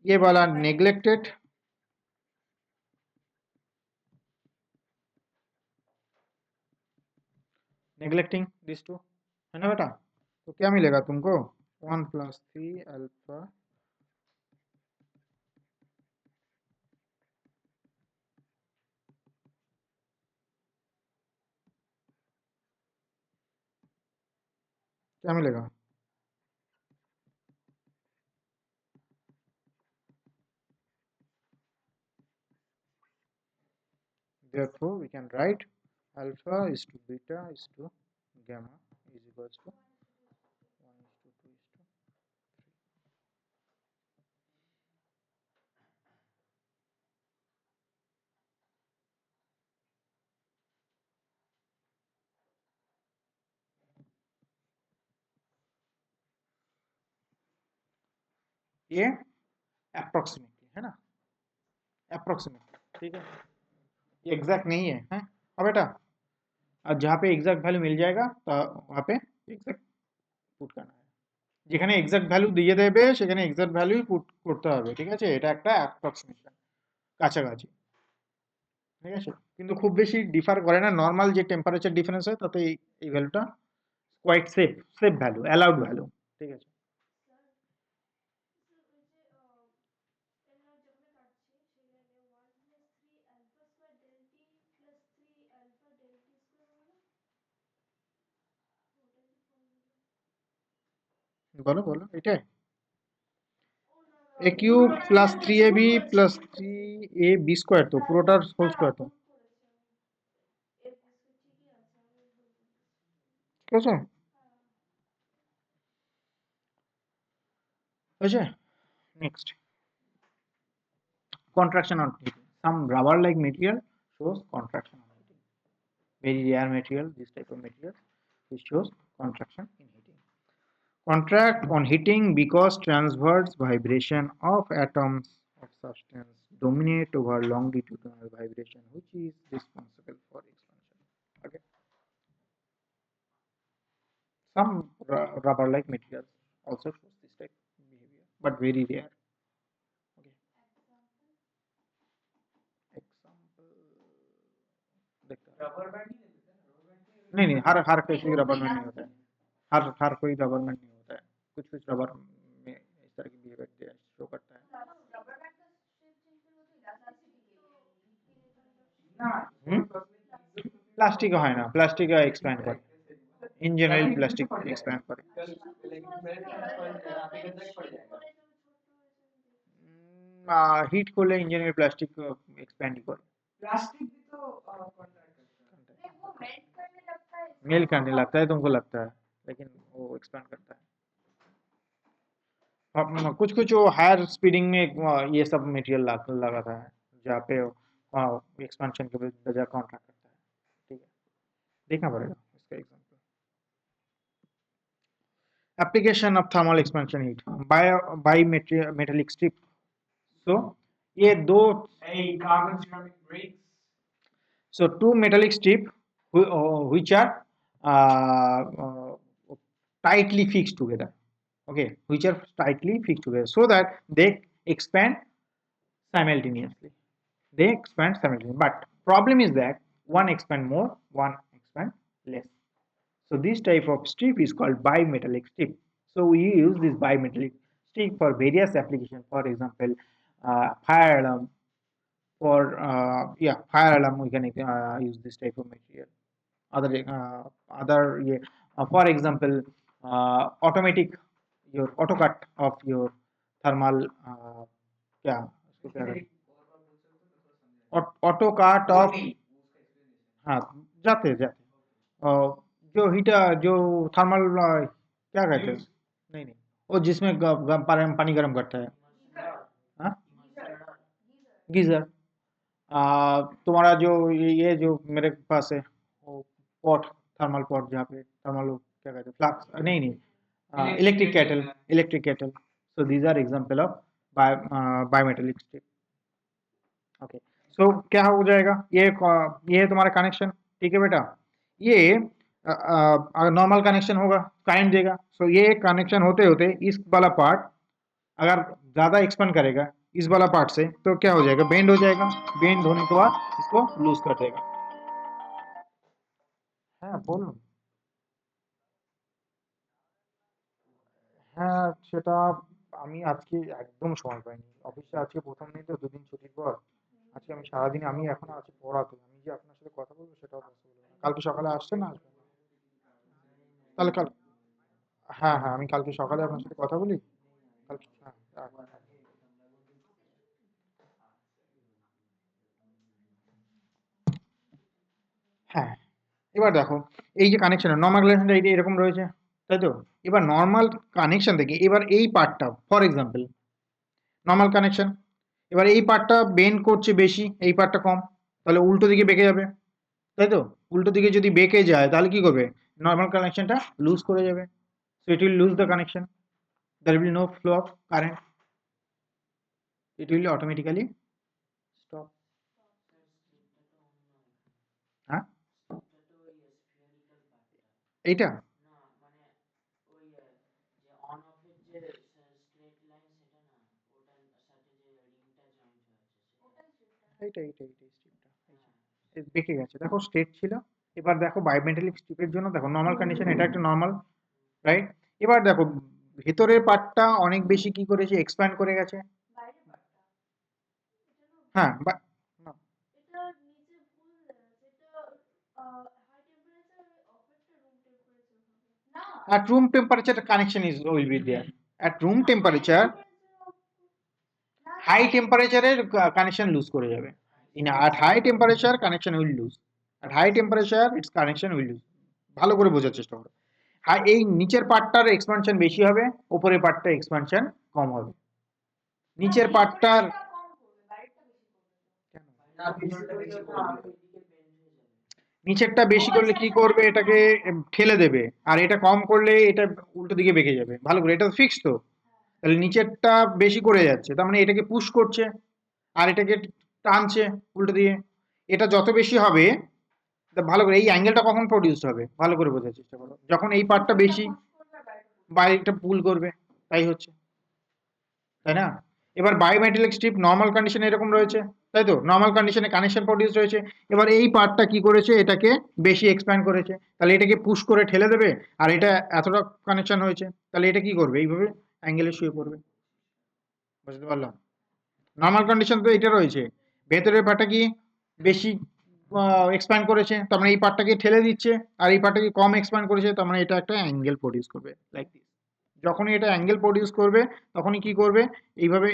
ये वाला नेग्लेक्टेड, नेग्लेक्टिंग दिस टू, है ना बेटा? तो क्या मिलेगा तुमको? 1 + 3 अल्फा क्या मिलेगा? Therefore we can write alpha is to beta is to gamma is equals to 1 is to 2 is to ये अप्रोक्सीमेटली है ना, अप्रोक्सीमेटली, ठीक है, ये एग्जैक्ट नहीं है, हैं? अब बेटा, আর जहाँ पे एग्जैक्ट ভ্যালু মিল जाएगा তা वहाँ पे एग्जैक्ट পুট करना है, যেখানে এক্সাক্ট ভ্যালু দিয়ে দেবে সেখানে এক্সাক্ট ভ্যালুই পুট করতে হবে, ঠিক আছে, এটা একটা অ্যাপ্রক্সিমেশন, কাছাকাছি, ঠিক আছে, কিন্তু খুব বেশি ডিফার করে না, নর্মাল যে টেম্পারেচার ডিফারেন্স হয় তাতে এই ভ্যালুটা quite safe value, allowed value, ঠিক আছে। বলো বলো, এটাই A cube plus 3ab plus 3ab square, তো পুরোটার হোল স্কোয়ার, তো ঠিক আছে, হয়েছে। Next, contraction on heating. Some rubber-like material shows contraction on heating. Very rare material, this type of material, which shows contraction in heating. Contract on heating because transverse vibration of atoms of substance dominate over longitudinal vibration, which is responsible for expansion. Okay. Some rubber-like materials also shows this type of behavior, but very rare. Okay. Example. Rubber band नहीं देते ना, rubber band नहीं, हर कोई rubber band नहीं होता है, हर कोई rubber band नहीं होता है, कुछ रबर में इस तरह की बिहेवियर शो करता है। प्लास्टिक है ना, प्लास्टिक एक्सपैंड करे, इन जनरल प्लास्टिक एक्सपैंड करे, হিট করলে ইঞ্জিনিয়ার প্লাস্টিক एक्सपैंड ही करे, प्लास्टिक भी तो कॉन्टैक्ट करता है। मेल करने लगता है, तुमको लगता है, लेकिन वो एक्सपैंड करता है। कुछ कुछ वो हायर स्पीडिंग में ये सब मटेरियल लगाता है, जहाँ पे एक्सपेंशन के बजाय कॉन्ट्रैक्ट करता है, ठीक है, देखना पड़ेगा इसका example. Application of thermal expansion heat by metallic strip, so ये दो, carbon ceramic brakes, so two metallic strip which are tightly fixed together, okay, which are tightly fixed together so that they expand simultaneously, but problem is that one expand more, one expand less, so this type of strip is called bimetallic strip. So we use this bimetallic strip for various applications, for example, fire alarm, for fire alarm we can use this type of material, other for example, automatic, your auto cut of your thermal, क्या उसको क्या auto काट of, हाँ, जाते जाते जो heater, जो thermal क्या कहते हैं, नहीं नहीं, वो जिसमें पानी गर्म करता है, हाँ, गीजर, तुम्हारा जो ये जो मेरे पास है वो पॉट, थर्मल पॉट, जहाँ पे थर्मल क्या कहते हैं, फ्लाक्स, नहीं नहीं, electric kettle, so these are example of bimetallic strip. Okay, so क्या हो जाएगा, ये है तुम्हारा कनेक्शन, ठीक है बेटा, ये अगर नॉर्मल कनेक्शन होगा करंट देगा, सो ये कनेक्शन होते होते इस वाला पार्ट अगर ज़्यादा एक्सपेंड करेगा इस वाला पार्ट से, तो क्या हो जाएगा, बेंड हो जाएगा, बेंड होने के बाद इसको लूज कर देगा। হ্যাঁ বলুন। হ্যাঁ, সেটা আমি আজকে একদম সময় পাইনি, অফিসে আজকে প্রথম দিন তো, দুদিন ছুটির পর আজকে আমি সারাদিন, আমি এখন আছি পড়াতে, আমি যে আপনার সাথে কথা বলবো সেটাও পসিবল না। কালকে সকালে আসছেন না আসবেন? তাহলে কাল, হ্যাঁ হ্যাঁ, আমি কালকে সকালে আপনার সাথে কথা বলি, কালকে, হ্যাঁ, হ্যাঁ, এবার দেখো, এই যে কানেকশন, নর্মাল কানেকশনটা এই এরকম রয়েছে, তাই তো, এবার নর্মাল কানেকশন থেকে এবার এই পার্টটা, ফর এক্সাম্পল নর্মাল কানেকশন, এবার এই পার্টটা বেন্ড করছে বেশি, এই পার্টটা কম, তাহলে উল্টো দিকে বেঁকে যাবে, তাই তো, উল্টো দিকে যদি বেঁকে যায় তাহলে কি করবে, নর্মাল কানেকশনটা লুজ করে যাবে, so it will lose the connection, there will be no flow of current, it will automatically stop. হ্যাঁ এইটা এইটা স্ট্রিপটা বেঁকে গেছে, দেখো স্ট্রেট ছিল। এবার দেখো বায়োমেটালিক স্ট্রিপের জন্য দেখো নর্মাল কন্ডিশন, এটা একটা নর্মাল, রাইট? এবার দেখো ভেতরের পার্টটা অনেক বেশি কি করেছে, এক্সপ্যান্ড করে গেছে। হ্যাঁ না, at room temperature connection is will be there. At room temperature high temperature এর কানেকশন লুজ করে যাবে। in at high temperature connection will lose, at high temperature its connection will lose। ভালো করে বোঝার চেষ্টা করো। এই নিচের পার্টটার এক্সপানশন বেশি হবে, উপরের পার্টটা এক্সপানশন কম হবে। নিচের পার্টটার নিচেরটা বেশি করলে কি করবে, এটাকে ঠেলে দেবে, আর এটা কম করলে এটা উল্টো দিকে বেঁকে যাবে। ভালো করে, এটা ফিক্স তো, তাহলে নিচেরটা বেশি করে যাচ্ছে, তার মানে এটাকে পুশ করছে আর এটাকে টানছে উল্টো দিয়ে। এটা যত বেশি হবে, ভালো করে এই অ্যাঙ্গেলটা কখন প্রডিউস হবে, ভালো করে বোঝার চেষ্টা করো, যখন এই পার্টটা বেশি বাইরেটা পুল করবে, তাই হচ্ছে, তাই না? এবার বায়োমেটালিক স্ট্রিপ নর্মাল কন্ডিশনে এরকম রয়েছে, তাই তো? নর্মাল কন্ডিশনে কানেকশন প্রডিউস রয়েছে। এবার এই পার্টটা কি করেছে, এটাকে বেশি এক্সপ্যান্ড করেছে, তাহলে এটাকে পুশ করে ঠেলে দেবে, আর এটা এতটা কানেকশন হয়েছে, তাহলে এটা কি করবে, এইভাবে অ্যাঙ্গেলে শুয়ে পড়বে। বুঝতে পারলাম? নর্মাল কন্ডিশন তো এটা রয়েছে, ভেতরের পার্টটা কি বেশি এক্সপ্যান্ড করেছে, তার মানে এই পার্টটাকে ঠেলে দিচ্ছে, আর এই পার্টটাকে কম এক্সপ্যান্ড করেছে, তার মানে এটা একটা অ্যাঙ্গেল প্রডিউস করবে, লাইক দিস। যখনই এটা অ্যাঙ্গেল প্রডিউস করবে, তখনই কি করবে, এইভাবে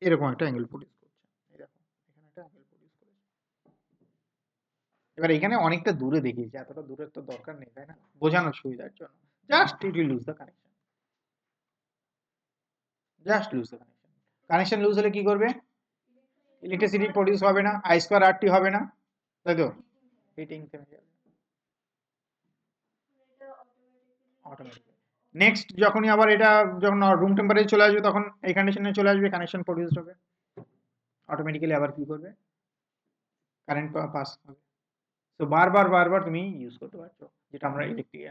এরকম একটা অ্যাঙ্গেল প্রডিউস করছে। এই দেখো, এখানে একটা অ্যাঙ্গেল প্রডিউস করেছে। এবার এখানে অনেকটা দূরে দেখিয়েছি, এতটা দূরের তো দরকার নেই, তাই না, বোঝানোর সুবিধার জন্য। Just it will lose the connection, just lose the connection. Connection lose হলে কি করবে, ইলেকট্রিসিটি প্রডিউস হবে না, আই স্কোয়ার আর টি হবে না, তাই তো? হিটিং থেমে যাবে অটোমেটিক। নেক্সট যখনই আবার এটা যখন রুম টেম্পারেচার চলে আসবে, তখন এই কন্ডিশনে চলে আসবে, কানেকশন প্রডিউস হবে, অটোমেটিক্যালি আবার কি করবে, কারেন্ট পাস হবে। তো বারবার বারবার তুমি ইউজ করতে পারছো, যেটা আমরা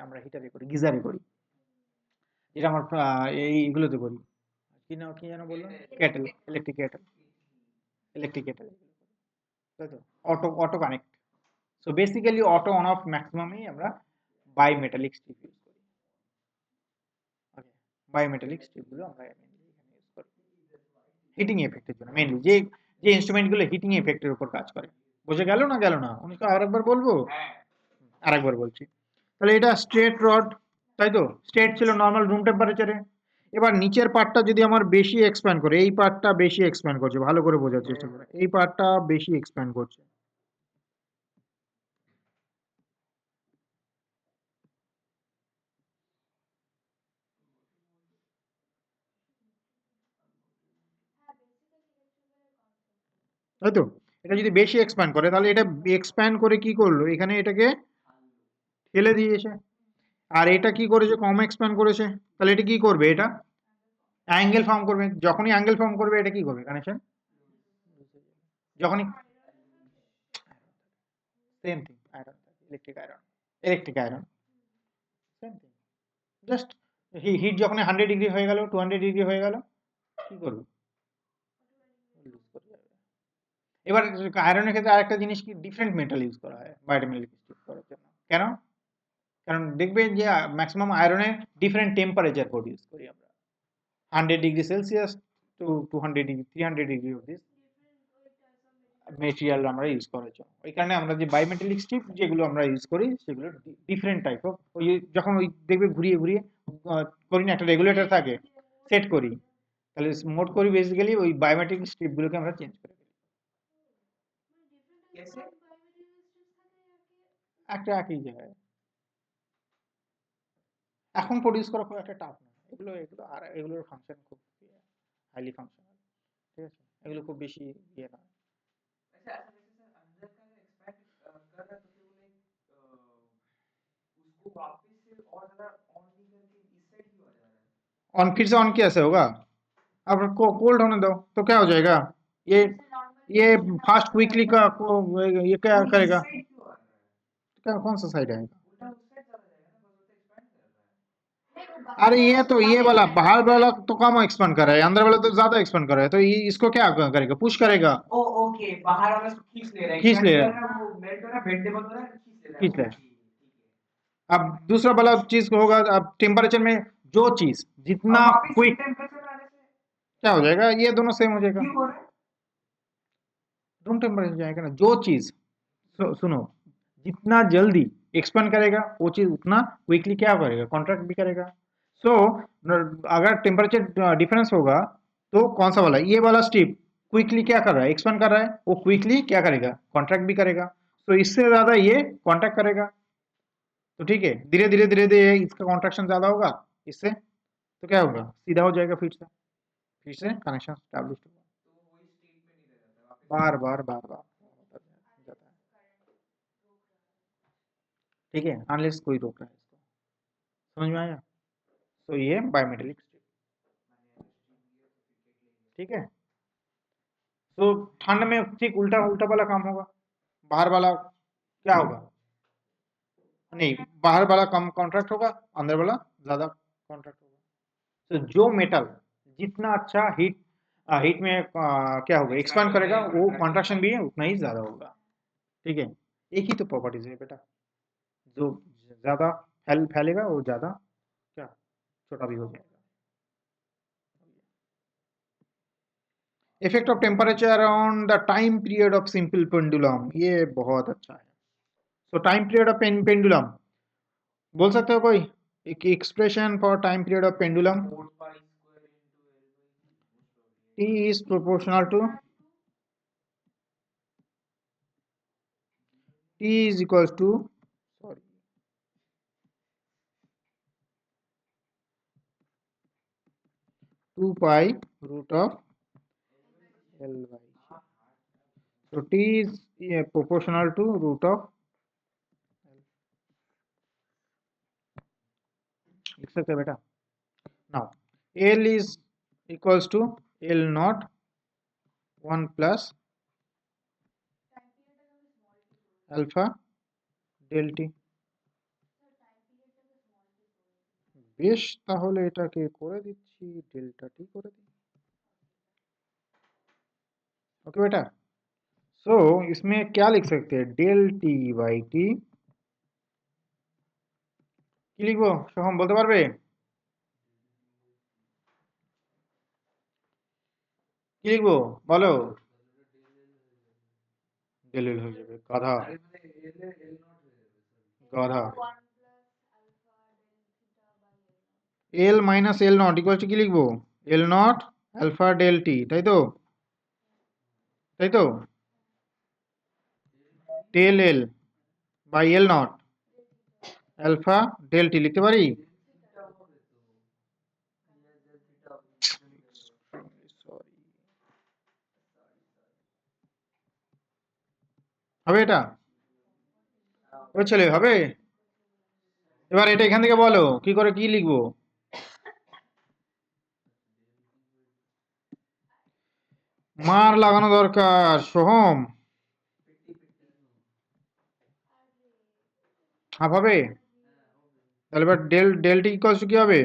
আমরা হিটারে করি, গিজারে করি, যেটা আমরা এইগুলোতে করি, কি যেন বললাম, কেটেল, ইলেকট্রিক কেটেল, তাই তো? Auto connect. So basically auto on of ম্যাক্সিমামই আমরা বায়োমেটালিক স্ট্রিপ ইউজ করি। ওকে, বায়োমেটালিক স্ট্রিপগুলো আমরা এখানে ইউজ করি হিটিং এফেক্টের জন্য, মেইনলি যে যে ইনস্ট্রুমেন্টগুলো হিটিং এফেক্টের উপর কাজ করে। বোঝা গেল না গেল না? উনিকে আরেকবার বলবো, আরেকবার বলছি। তাহলে এটা স্ট্রেট রড, তাই তো? স্ট্রেট ছিল নর্মাল রুম টেম্পারেচারে। এবার নিচের পার্টটা যদি আমার বেশি এক্সপ্যান্ড করে, এই পার্টটা বেশি এক্সপ্যান্ড করছে, ভালো করে বোঝার চেষ্টা করে, এই পার্টটা বেশি এক্সপ্যান্ড করছে। তাই তো? এটা যদি বেশি এক্সপ্যান্ড করে, তাহলে এটা এক্সপ্যান্ড করে কি করলো, এখানে এটাকে ঠেলে দিয়েছে। আর এটা কি করেছে, কম এক্সপ্যান্ড করেছে, তাহলে এটা কি করবে, এটা অ্যাঙ্গেল ফর্ম করবে। যখনই অ্যাঙ্গেল ফর্ম করবে, এটা কি করবে, কানেকশন যখনই same thing, iron, electric iron same thing. Just heat যখন 100 ডিগ্রি হয়ে গেল, 200 ডিগ্রি হয়ে গেল, কি করবে, লুজ করে যাবে। এবার আয়রনের ক্ষেত্রে আরেকটা জিনিস কি, ডিফারেন্ট মেটাল ইউজ করা হয় বায়োমেটালিক স্ট্রিপ করার জন্য। কেন? কারণ দেখবে যে ম্যাক্সিমাম আয়রনে ডিফারেন্ট টেম্পারেচার প্রডিউস করি আমরা, 100 degree Celsius to 200 degree, 300 degree অব্দি মেটেরিয়াল আমরা ইউজ করার জন্য। ওই কারণে আমরা যে বায়োমেটালিক স্ট্রিপ যেগুলো আমরা ইউজ করি, সেগুলো ডিফারেন্ট টাইপ অফ, ওই যখন ওই দেখবে ঘুরিয়ে ঘুরিয়ে করি না, একটা রেগুলেটর থাকে, সেট করি, তাহলে মোট করি বেসিক্যালি ওই বায়োমেট্রিক স্ট্রিপগুলোকে আমরা চেঞ্জ করে দিই, একটা একই জায়গায়। এখন প্রডিউস করা খুব একটা টাফ না, এগুলো আর এগুলোর ফাংশন খুব হাইলি ফাংশনাল, ঠিক আছে, এগুলো খুব বেশি ইয়ে না। ऑन फिर से ऑन कैसे होगा? अब कोल्ड होने दो तो क्या हो जाएगा? ये ये फास्ट क्विकली का को ये क्या वो करेगा? इस साइड क्यों आ रहा क्या कौन सा साइड है? है? उल्टा उस साइड चला जाएगा ना, बस वो तो एक्सपेंड कर रहा है। अरे ये तो ये वाला बाहर वाला तो कम एक्सपेंड कर रहा है, अंदर वाला तो ज्यादा एक्सपेंड कर रहा है, तो ये इसको क्या करेगा? पुश करेगा, ओ ओके, बाहर वाला उसको खींच ले रहा है, खींच ले एक्सपेंड रहा कर है, रहा है, वो मेल्ट हो रहा है, बेंडेबल हो रहा है, खींच ले रहा है। खींच ले। ओके ठीक है। अब दूसरा वाला चीज होगा, अब टेम्परेचर में जो चीज और जितना वापस क्विक टेम्परेचर आने से क्या हो जाएगा, ये दोनों सेम हो जाएगा, क्यों हो रहा है? रूम टेम्परेचर जाएगा ना। जो चीज सुनो, जितना जल्दी एक्सपेंड करेगा वो चीज उतना क्विकली क्या करेगा? कॉन्ट्रैक्ट भी करेगा। सो अगर टेम्परेचर डिफरेंस होगा तो कौन सा वाला, ये वाला स्टेप क्विकली क्या कर रहा है? एक्सपेंड कर रहा है, वो क्विकली क्या करेगा? कॉन्ट्रैक्ट भी करेगा। सो इससे ज्यादा ये कॉन्ट्रैक्ट करेगा, तो ठीक है, धीरे धीरे धीरे धीरे इसका कॉन्ट्रैक्शन ज्यादा होगा इससे, तो क्या होगा? सीधा हो जाएगा, फिर से कनेक्शन स्टैब्लिश होगा। तो वो वही स्टेट में नहीं रह जाता, वापस बार बार बार बार होता जाता है, ठीक है, अनलेस कोई रोक रहा है इसको। समझ में आया? तो ये बायोमेटेलिक स्टेट, ठीक है। तो ठंड में ठीक उल्टा उल्टा वाला काम होगा, बाहर वाला क्या होगा? नहीं, बाहर वाला कम कॉन्ट्रैक्ट होगा, अंदर वाला ज्यादा कॉन्ट्रैक्ट होगा। तो जो मेटल जितना अच्छा हीट में क्या होगा? एक्सपांड करेगा, वो कॉन्ट्रैक्शन भी है उतना ही ज्यादा होगा, ठीक है। एक ही तो प्रॉपर्टीज है बेटा, जो ज्यादा फैलेगा वो ज्यादा क्या छोटा भी हो जाएगा। Effect of temperature on the time period of simple pendulum, ये बहुत अच्छा है। सो टाइम पीरियड ऑफ पेंडुलम बोल सकते हो कोई एक expression for time period of pendulum? 4 pi square into L by T is proportional to T is equals to, sorry, 2 pi root of L by. So T is proportional to root of, लिख सकते हैं बेटा। Now L is equals to L naught 1 plus alpha del T। বেশ, তাহলে এটাকে করে দিচ্ছি, delta টি করে দিই। ओके बेटा, सो इसमें क्या लिख सकते हैं? डेल टी बाई टी কি লিখবো? সোহম বলতে পারবে? কি লিখবো বলো? ডেল এল হয়ে যাবে, গাধা গাধা। L minus L not equal to কি লিখবো? L not alpha del T, তাই তো? তাই তো? Del L by L not alpha del T লিখতে পারি? হবে এটা? ওই ছেলে হবে? এবার এটা এখান থেকে বলো কি করে কি লিখবো? মার লাগানো দরকার সোহম। হাফ হবে? তাহলে এবার ডেল টি ইকুয়ালস টু কি হবে?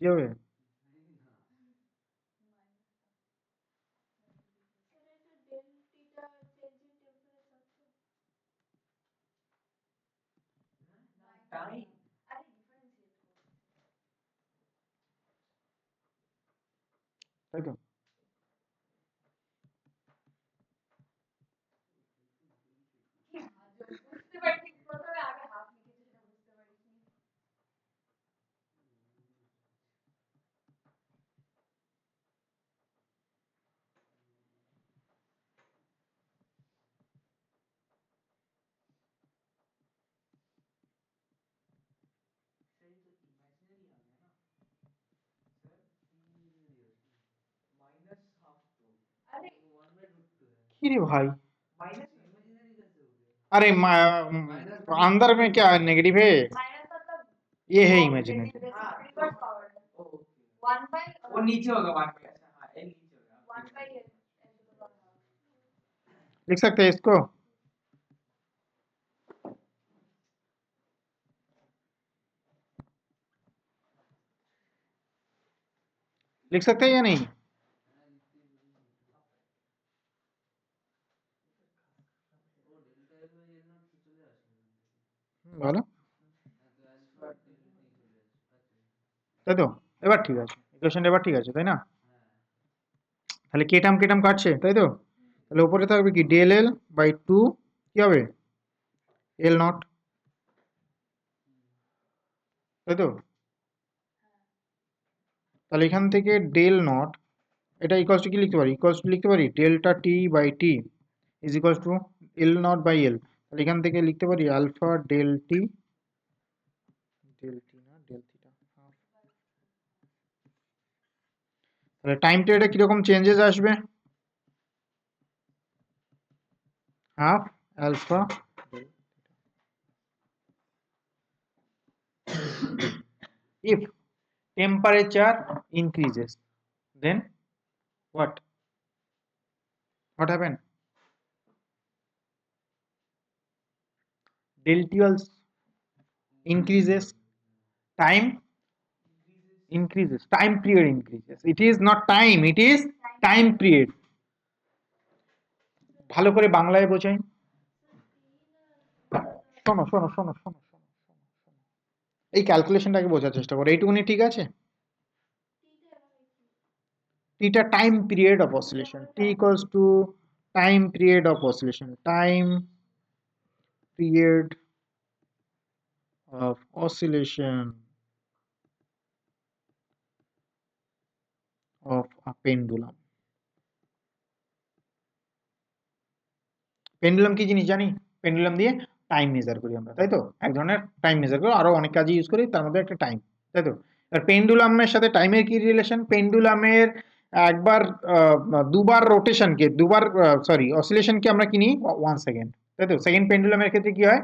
কি হবে? टाइम তাই তো? माइनस हाफ तो 1/√2 है। কি রে ভাই, माइनस अरे अंदर में क्या नेगेटिव है, ये है इमेजिनरी। वो नीचे होगा 1 पे। अच्छा हाँ, एल नीचे होगा। लिख सकते हैं इसको, लिख सकते हैं या नहीं? ভালো, তাই তো? এবার ঠিক আছে, ইকুয়েশনটা এবার ঠিক আছে, তাই না? তাহলে কেটাম কেটাম কাটছে, তাই তো? তাহলে উপরে থাকবে কি ডেল এল বাই টু, কি হবে এল নট, তাই তো? তাহলে এখান থেকে ডেল নট, এটা ইকুয়ালস টু কি লিখতে পারি, ইকুয়ালস টু লিখতে পারি delta T by T is equals to L naught by L. তাহলে এখান থেকে লিখতে পারি alpha del T, del T না ডেল থিটা। তাহলে টাইম পিরিয়ডে কিরকম চেঞ্জেস আসবে, half alpha. If temperature increases, then what happen? Del T also increases, time increases, time period increases. It is not time, it is time period. ভালো করে বাংলায় বোঝাই, শোনো শোনো শোনো শোনো শোনো, এই ক্যালকুলেশনটাকে বোঝার চেষ্টা করো, এইটুকুনি ঠিক আছে? টিটা time period of oscillation, T equals to time period of oscillation, time period of oscillation of a pendulum. Pendulum কি জিনিস জানি? পেন্ডুলাম দিয়ে টাইম মেজার করি আমরা, তাই তো? এক ধরনের টাইম মেজার করি, আরো অনেক কাজে ইউজ করি, তার মধ্যে একটা টাইম, তাই তো? আর পেন্ডুলামের সাথে টাইমের কি রিলেশন? পেন্ডুলামের একবার দুবার রোটেশনকে, দুবার সরি অসিলেশনকে আমরা কি নিই 1 সেকেন্ড, তাই তো? সেকেন্ড পেন্ডুলামের ক্ষেত্রে কি হয়,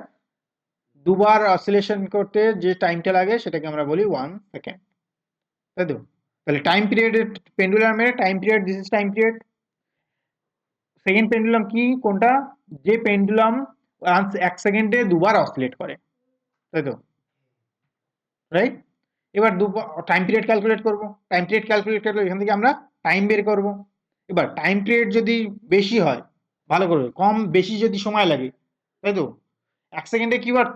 দুবার অসিলেশন করতে যে টাইমটা লাগে সেটাকে আমরা বলি 1 সেকেন্ড, তাই তো? তাহলে টাইম পিরিয়ডের পেন্ডুলামের time period, this is time period. Second pendulum কি কোনটা, যে পেন্ডুলাম 1 সেকেন্ডে দুবার অসিলেট করে, তাই তো? রাইট? এবার টাইম পিরিয়ড ক্যালকুলেট করব, টাইম পিরিয়ড ক্যালকুলেট করলে এখান থেকে আমরা টাইম বের করব। এবার টাইম পিরিয়ড যদি বেশি হয়, ভালো করে, কম বেশি যদি সময় লাগে, তাই তো? 1 সেকেন্ডে কিবার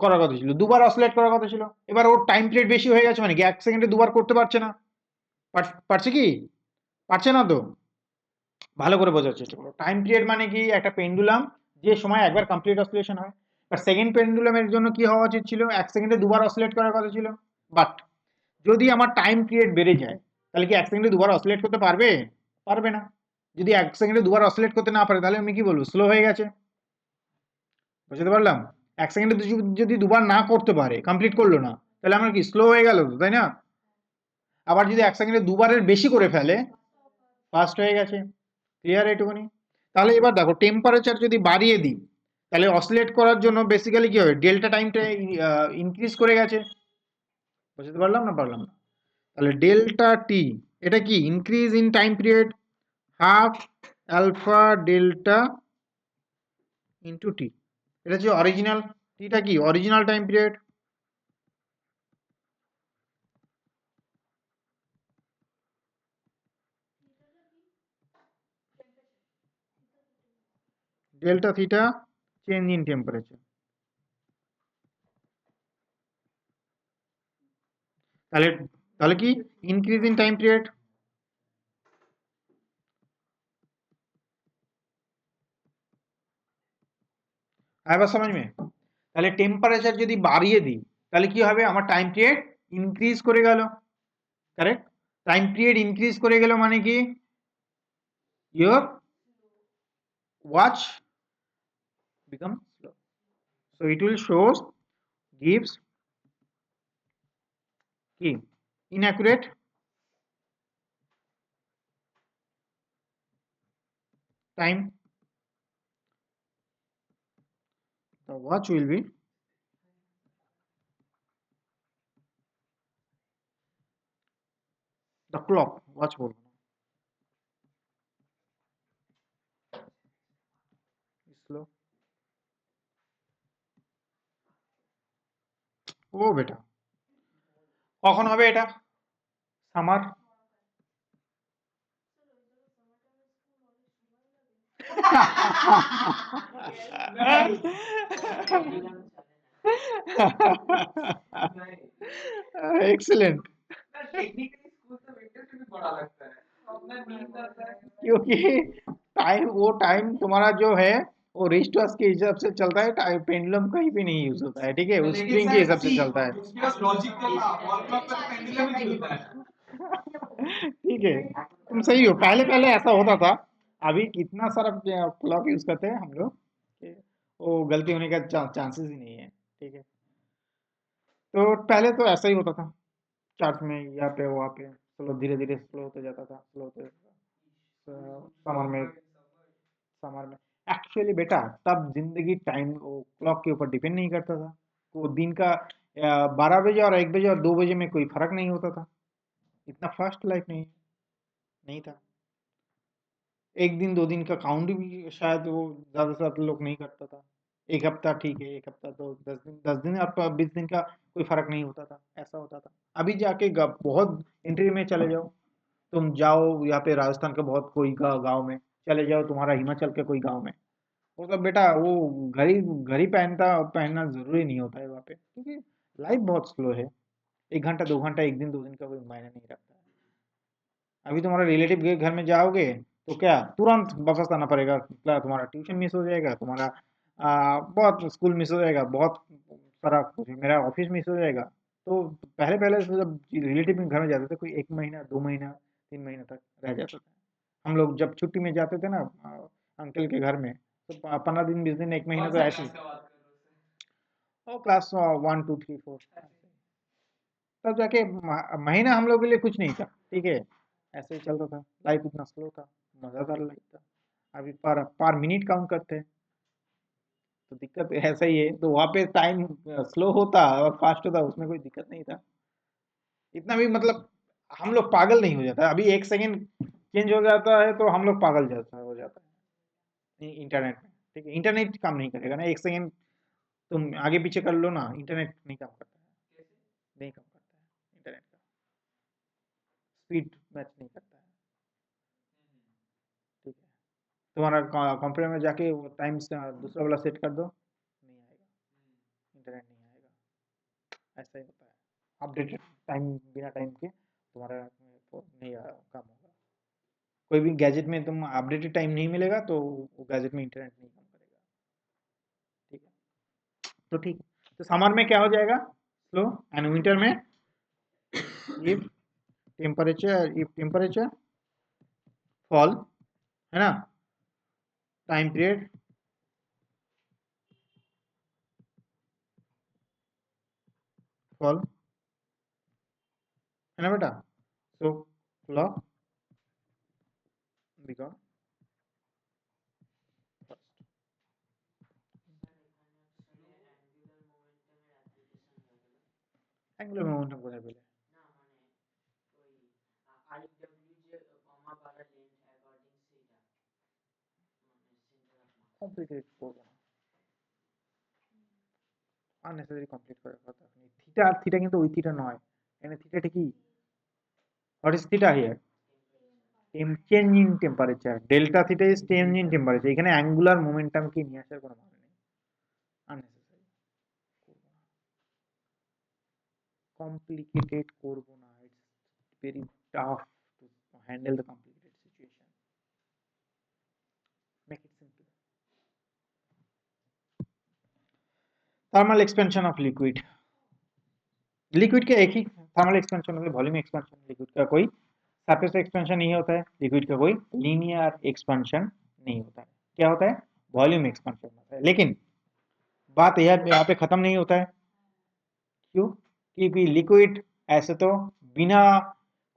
করার কথা ছিল, দুবার অসিলেট করার কথা ছিল। এবার ওর টাইম পিরিয়ড বেশি হয়ে গেছে মানে কি 1 সেকেন্ডে দুবার করতে পারছে না, পারছে কি? পারছে না তো? ভালো করে বোঝার চেষ্টা করো, টাইম পিরিয়ড মানে কি একটা পেন্ডুলাম যে সময় একবার কমপ্লিট অসিলেশন হয়। আর সেকেন্ড পেন্ডুলামের জন্য কি হওয়া উচিত ছিল, 1 সেকেন্ডে দুবার অসিলেট করার কথা ছিল। বাট যদি আমার টাইম পিরিয়ড বেড়ে যায়, তাহলে কি 1 সেকেন্ডে দুবার অসিলেট করতে পারবে? পারবে না। যদি 1 সেকেন্ডে দুবার অসিলেট করতে না পারে, তাহলে আমি কি বলবো, স্লো হয়ে গেছে। বুঝতে পারলাম? 1 সেকেন্ডে যদি দুবার না করতে পারে, কমপ্লিট করলো না, তাহলে আমার কি স্লো হয়ে গেল, তাই না? আবার যদি 1 সেকেন্ডে দুবারের বেশি করে ফেলে, ফাস্ট হয়ে গেছে। ক্লিয়ার এইটুকুনি? তাহলে এবার দেখো টেম্পারেচার যদি বাড়িয়ে দিই, তাহলে অসিলেট করার জন্য বেসিক্যালি কি হবে, ডেল্টা টাইমটা ইনক্রিজ করে গেছে। বুঝতে পারলাম না পারলাম না? তাহলে ডেল্টা টি, এটা কি increase in time period, half alpha delta into T. এটা হচ্ছে অরিজিনাল, টিটা কি original time period, delta theta change in temperature. তাহলে তাহলে কি इंक्रीज इन टाइम पीरियड। आया बात समझ में? তাহলে টেম্পারেচার যদি বাড়িয়ে দিই, তাহলে কি হবে, আমার টাইম পিরিয়ড ইনক্রিজ করে গেল। কারেক্ট? টাইম পিরিয়ড ইনক্রিজ করে গেল মানে কি, your watch become slow, so it will shows gives কি inaccurate time, the watch will be the clock, watch बोलो slow। ও বেটা, কখন হবে এটা? সামার। एक्सीलेंट। टेक्निकली स्कूल तो विंटर से भी बड़ा लगता है, अपना नींद आता है। क्योंकि वो टाइम तुम्हारा जो है वो रिस्ट वॉच के हिसाब से चलता है, टाइम पेंडुलम कहीं भी नहीं यूज होता है, ठीक है, वो लेकिन स्प्रिंग के सर हिसाब से सी चलता है। उसके पास लॉजिक तो था, वॉल क्लॉक का तो पेंडुलम ही चलता है। ठीक है, तुम सही हो। पहले पहले ऐसा होता था, अभी कितना सारा क्लॉक यूज करते हैं हम लोग कि वो गलती होने का चांसेस ही नहीं है, ठीक है। तो पहले तो ऐसा ही होता था, चार्ट में यहाँ पे वहाँ पे स्लो, धीरे धीरे स्लो होते जाता था, स्लो होते समर में। समर में एक्चुअली बेटा तब जिंदगी टाइम वो क्लॉक के ऊपर डिपेंड नहीं करता था। वो दिन का 12 बजे और 1 बजे और 2 बजे में कोई फर्क नहीं होता था, इतना फास्ट लाइफ नहीं नहीं था। एक दिन 2 दिन का काउंट भी शायद वो ज्यादा से ज्यादा लोग नहीं करता था। एक हफ्ता ठीक है, एक हफ्ता तो 10 दिन, 10 दिन और 20 दिन का कोई फर्क नहीं होता था, ऐसा होता था। अभी जाके बहुत इंटरव्यू में चले जाओ, तुम जाओ यहाँ पे राजस्थान का बहुत कोई गाँव में चले जाओ, तुम्हारा हिमाचल के कोई गाँव में, वो सब बेटा वो घर ही पहनना जरूरी नहीं होता है वहाँ पे, क्योंकि लाइफ बहुत स्लो है। 1 घंटा 2 घंटा, एक दिन 2 दिन का कोई मायने नहीं रखता है। अभी तुम्हारा रिलेटिव के घर में जाओगे तो क्या तुरंत वापस आना पड़ेगा, तुम्हारा ट्यूशन मिस हो जाएगा, तुम्हारा बहुत स्कूल मिस हो जाएगा, बहुत सारा कुछ, मेरा ऑफिस मिस हो जाएगा। तो पहले पहले तो जब रिलेटिव के घर में जाते थे, कोई 1 महीना 2 महीना 3 महीना तक रह जाता था। हम लोग जब छुट्टी में जाते थे ना अंकल के घर में, तो 15 दिन 20 दिन 1 महीना कौन तो सा ऐसे ही। क्लास का बात कर रहे हो सर? और क्लास 1 2 3 4 तब जाके महीना हम लोग के लिए कुछ नहीं था, ठीक है, ऐसे ही चलता था। लाइफ इतना स्लो था, मज़ेदार लाइफ था। अभी पर पर मिनट काउंट करते हैं, तो दिक्कत ऐसा ही है। तो वहाँ पे टाइम स्लो होता और फास्ट होता, उसमें कोई दिक्कत नहीं था इतना भी, मतलब हम लोग पागल नहीं हो जाता। अभी 1 सेकंड चेंज हो जाता है तो हम लोग पागल जैसा हो जाता है इंटरनेट में, ठीक है। इंटरनेट काम नहीं करेगा ना 1 सेकंड, तुम आगे पीछे कर लो ना, इंटरनेट नहीं काम करता है, नहीं काम करता है इंटरनेट का, स्पीड मैच नहीं करता है, ठीक है। तुम्हारा कंप्यूटर में जाके वो टाइम दूसरा वाला सेट कर दो, नहीं आएगा, इंटरनेट नहीं आएगा, ऐसा ही होता है। अपडेटेड टाइम, बिना टाइम के तुम्हारा नहीं काम होगा। कोई भी गैजेट में तुम अपडेटेड टाइम नहीं मिलेगा तो वो गैजेट में इंटरनेट नहीं काम करेगा, ठीक है। तो ठीक है, तो समर में क्या हो जाएगा स्लो, एंड विंटर में इफ टेम्परेचर फॉल, है ना, टाइम पीरियड फॉल, है ना बेटा। सो क्लॉक बिकॉज एंगुलर मोमेंटम कोথায় পেলে? কমপ্লিকেট করবো না, আননেসেসারি কমপ্লিট করার কথা নেই। থিটা আর থিটা কিন্তু ওই থিটা নয়, এখানে থিটাটা কি, what is theta here? Change in temperature, delta theta is change in temperature. এখানে অ্যাঙ্গুলার মোমেন্টাম কি নিয়ে আসার কোনো মানে নেই, আননেসেসারি করবো না, কমপ্লিকেটেড করবো না, it's very tough to handle the complicated situation, make it simple. Thermal expansion of liquid, liquid का एक ही थर्मल एक्सपेंशन होता है, वॉल्यूम एक्सपेंशन। लिक्विड का कोई सरफेस एक्सपेंशन नहीं होता है, लिक्विड का कोई लीनियर एक्सपेंशन नहीं होता है। क्या होता है? वॉल्यूम एक्सपेंशन होता है। लेकिन बात यह यहाँ पे खत्म नहीं होता है, क्यों? क्योंकि लिक्विड ऐसे तो बिना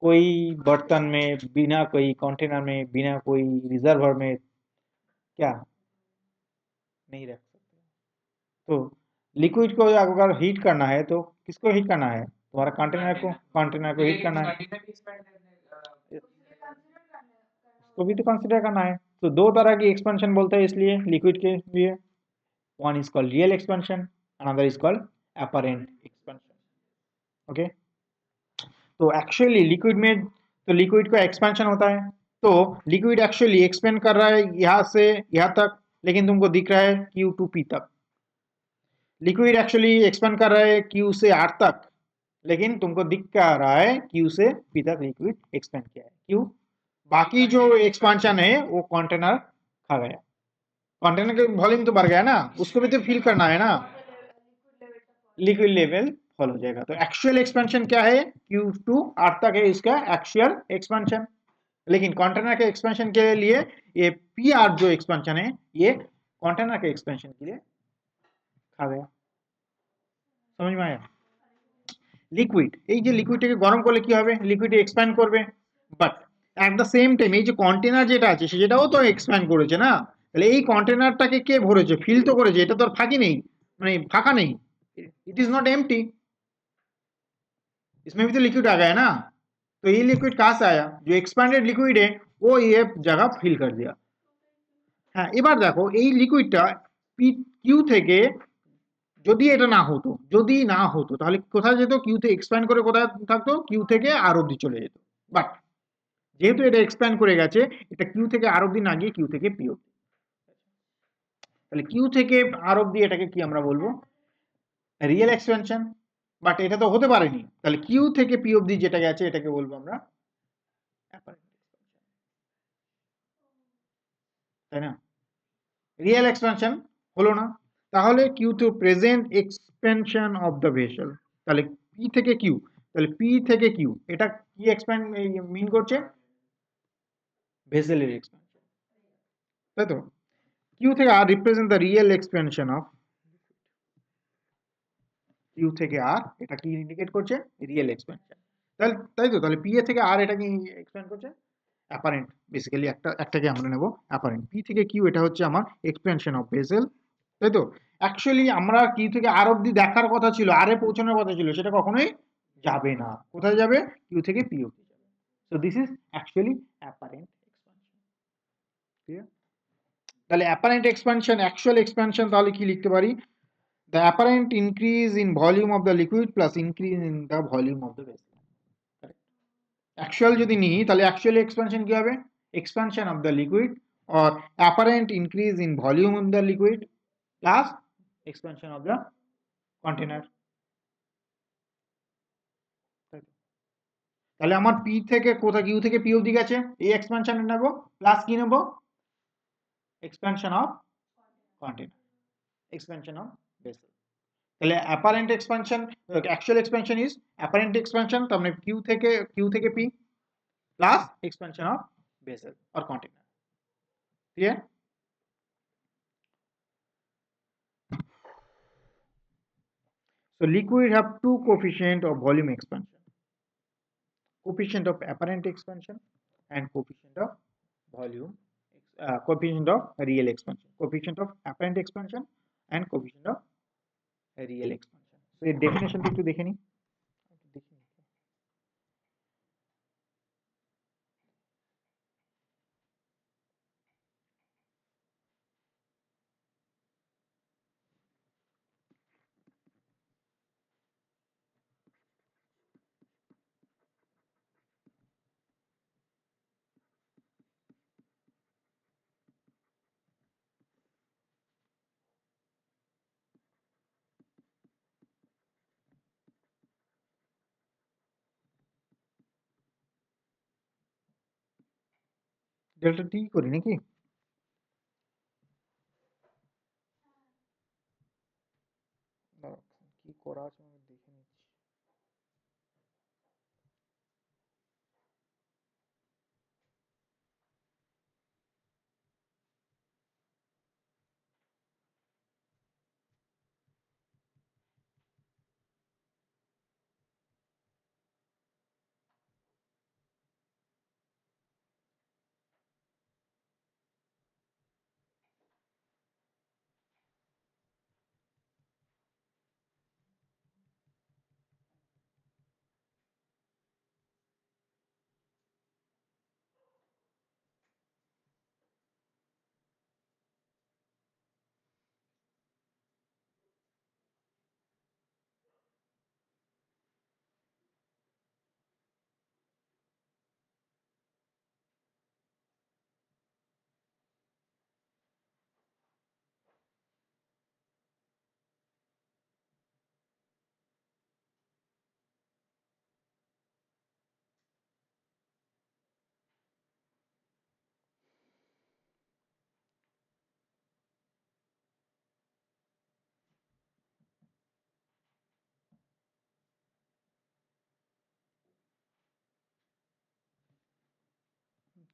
कोई बर्तन में, बिना कोई कंटेनर में, बिना कोई रिजर्वर में क्या नहीं रख सकते, तो लिक्विड को अगर हीट करना है तो किसको हीट करना है, तुम्हारा कंटेनर को हीट करना है, उसको भी तो कंसिडर करना है। तो दो तरह की एक्सपेंशन बोलते हैं इसलिए लिक्विड के लिए, one is called real expansion, another is called apparent expansion. Okay, तो एक्चुअली लिक्विड में, तो लिक्विड का एक्सपेंशन होता है, तो लिक्विड एक्चुअली एक्सपेंड कर रहा है यहाँ से यहाँ तक, लेकिन तुमको दिख रहा है क्यू टू पी तक। लिक्विड एक्चुअली एक्सपेंड कर रहा है क्यू से आर तक, लेकिन तुमको दिख क्या रहा है क्यू से पी तक लिक्विड एक्सपेंड किया है। क्यों? बाकी जो एक्सपेंशन है वो कंटेनर खा गया, कंटेनर का वॉल्यूम तो बढ़ गया ना, उसको भी तो फिल करना है ना, लिक्विड लेवल फॉल हो जाएगा। तो एक्चुअल एक्सपेंशन क्या है, क्यू टू आर तक है इसका एक्चुअल एक्सपेंशन, लेकिन कंटेनर के एक्सपेंशन के लिए ये पी आर जो एक्सपेंशन है ये कंटेनर के एक्सपेंशन के लिए खा गया। समझ में आया? লিকুইড, এই যে লিকুইডটাকে গরম করলে কি হবে, লিকুইড এক্সপ্যান্ড করবে, but at the same time এই যে কন্টেনার যেটা আছে সেটাও তো এক্সপ্যান্ড করেছে না, তাহলে এই কন্টেনারটাকে কে ভরেছে, ফিল তো করেছে, এটা তো আর ফাঁকি নেই, মানে ফাঁকা নেই, इट इज नॉट एम्प्टी, इसमें भी तो लिक्विड आ गया ना। तो ये लिक्विड कहाँ से आया, जो एक्सपैंडेड लिक्विड है वो ये जगह फिल कर दिया। হ্যাঁ, এবার দেখো এই লিকুইডটা পি কিউ থেকে যদি এটা না হতো, যদি না হতো তাহলে কোথায় যেত, কিউ তে এক্সপ্যান্ড করে কোথায় থাকতো, কিউ থেকে আর অব্দি চলে যেত। বাট যেহেতু এটা এক্সপ্যান্ড করে গেছে, এটা কিউ থেকে আর অব্দি না গিয়ে কিউ থেকে পি অব্দি, তাহলে কিউ থেকে আর অব্দি এটাকে কি আমরা বলবো, রিয়েল এক্সপেনশন। বাট এটা তো হতে পারেনি, তাহলে কিউ থেকে পি অব্দি যেটা গেছে এটাকে বলবো আমরা অ্যাপারেন্ট এক্সপেনশন, তাই না? রিয়েল এক্সপেনশন হলো না, তাহলে Q to present expansion of the vessel, তাহলে পি থেকে কিউ, তাহলে পি থেকে কিউ এটা কি এক্সপ্যান্ড মিন করছে, ভেসেলের এক্সপেনশন, তাই তো। কিউ থেকে R represent the real expansion of, Q থেকে আর এটা কি ইন্ডিকেট করছে, রিয়েল এক্সপেনশন, তাহলে তাই তো, তাহলে পি এ থেকে আর এটা কি এক্সপ্যান্ড করছে, অ্যাপারেন্ট, বেসিক্যালি একটাকে আমরা নেব অ্যাপারেন্ট। পি থেকে কিউ এটা হচ্ছে আমার এক্সপেনশন অফ ভেসেল, তাই তো। অ্যাকচুয়ালি আমরা কিউ থেকে আর অব্দি দেখার কথা ছিল, আর এ পৌঁছানোর কথা ছিল, সেটা কখনোই যাবে না, কোথায় যাবে, কিউ থেকে পি অব্দি যাবে। So this is actually apparent expansion, clear? তাহলে অ্যাপারেন্ট এক্সপানশন, অ্যাকচুয়াল এক্সপানশন তাহলে কি লিখতে পারি, the apparent increase in volume of the liquid plus increase in the volume of the vessel, correct? Actual যদি নিই তাহলে actual expansion কি হবে, expansion of the liquid or apparent increase in volume of the liquid plus expansion of the container, তাহলে আমার P থেকে কোথা, Q থেকে পি অবধি গেছে, এই এক্সপ্যানশন নেব প্লাস কি নেব, expansion of container, expansion of vessel. তাহলে apparent expansion, actual expansion is apparent expansion, তার মানে কিউ থেকে P plus expansion of vessel or container, clear? So liquid have two coefficient of volume expansion, coefficient of apparent expansion and coefficient of volume, coefficient of real expansion, coefficient of apparent expansion and coefficient of real expansion. So এর definition একটু দেখে নিই। Delta টি করি নাকি, কি করা আছে আমি দেখে নিচ্ছি।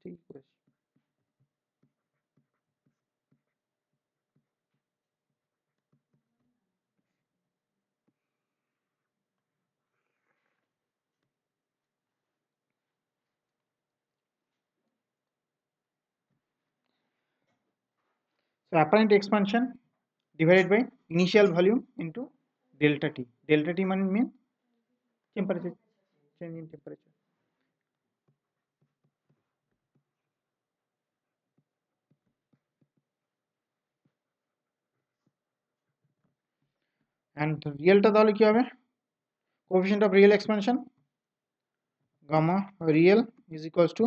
ঠিক করেছি। So apparent expansion divided by initial volume into delta T. Delta T mean temperature, change in temperature. And real টা তাহলে কি হবে? Coefficient of real expansion gamma real is equals to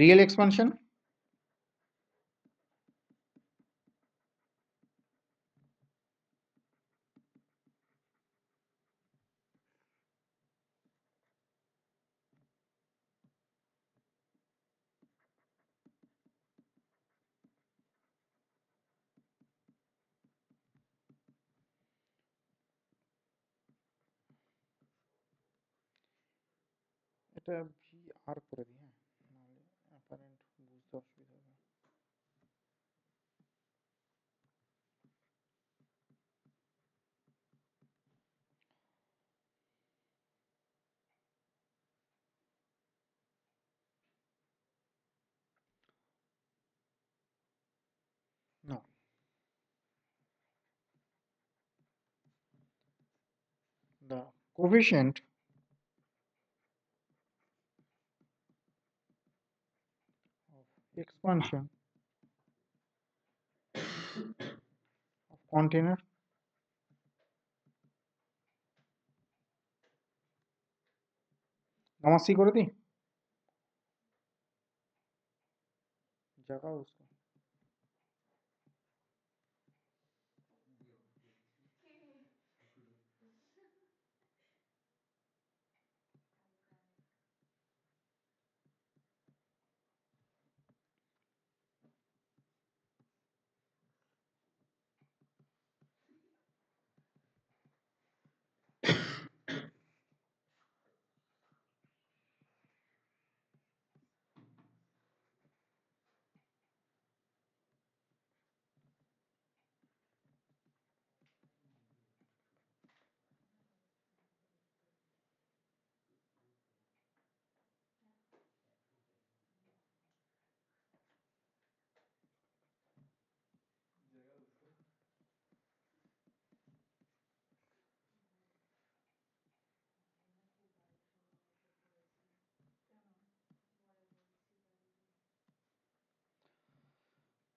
real expansion এটা ভি আর করে দিই, হ্যাঁ, নাহলে apparent বুঝতে অসুবিধা হবে। No, the coefficient of expansion of container gamma c করে দিই, जगह उसको।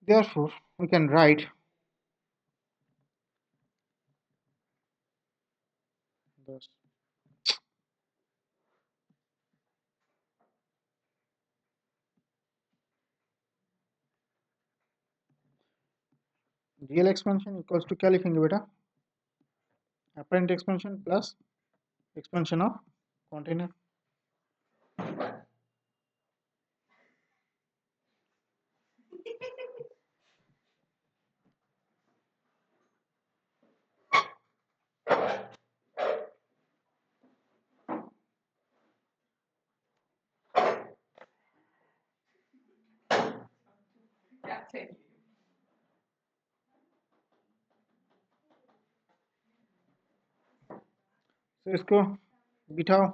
Therefore, we can write the real expansion equals to क्या लिखेंगे बेटा? Apparent expansion plus expansion of container. तो इसको बिठाओ।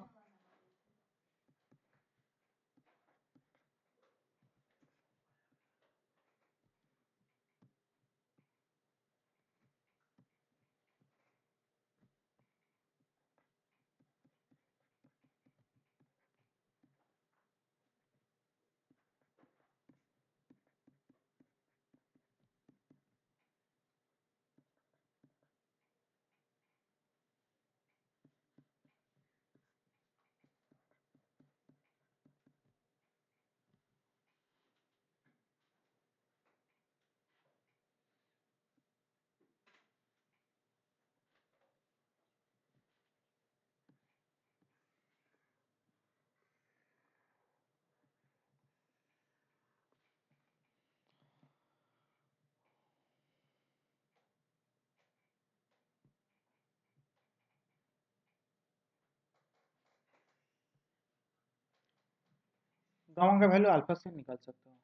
गामा का वैल्यू अल्फा से निकाल सकते हो,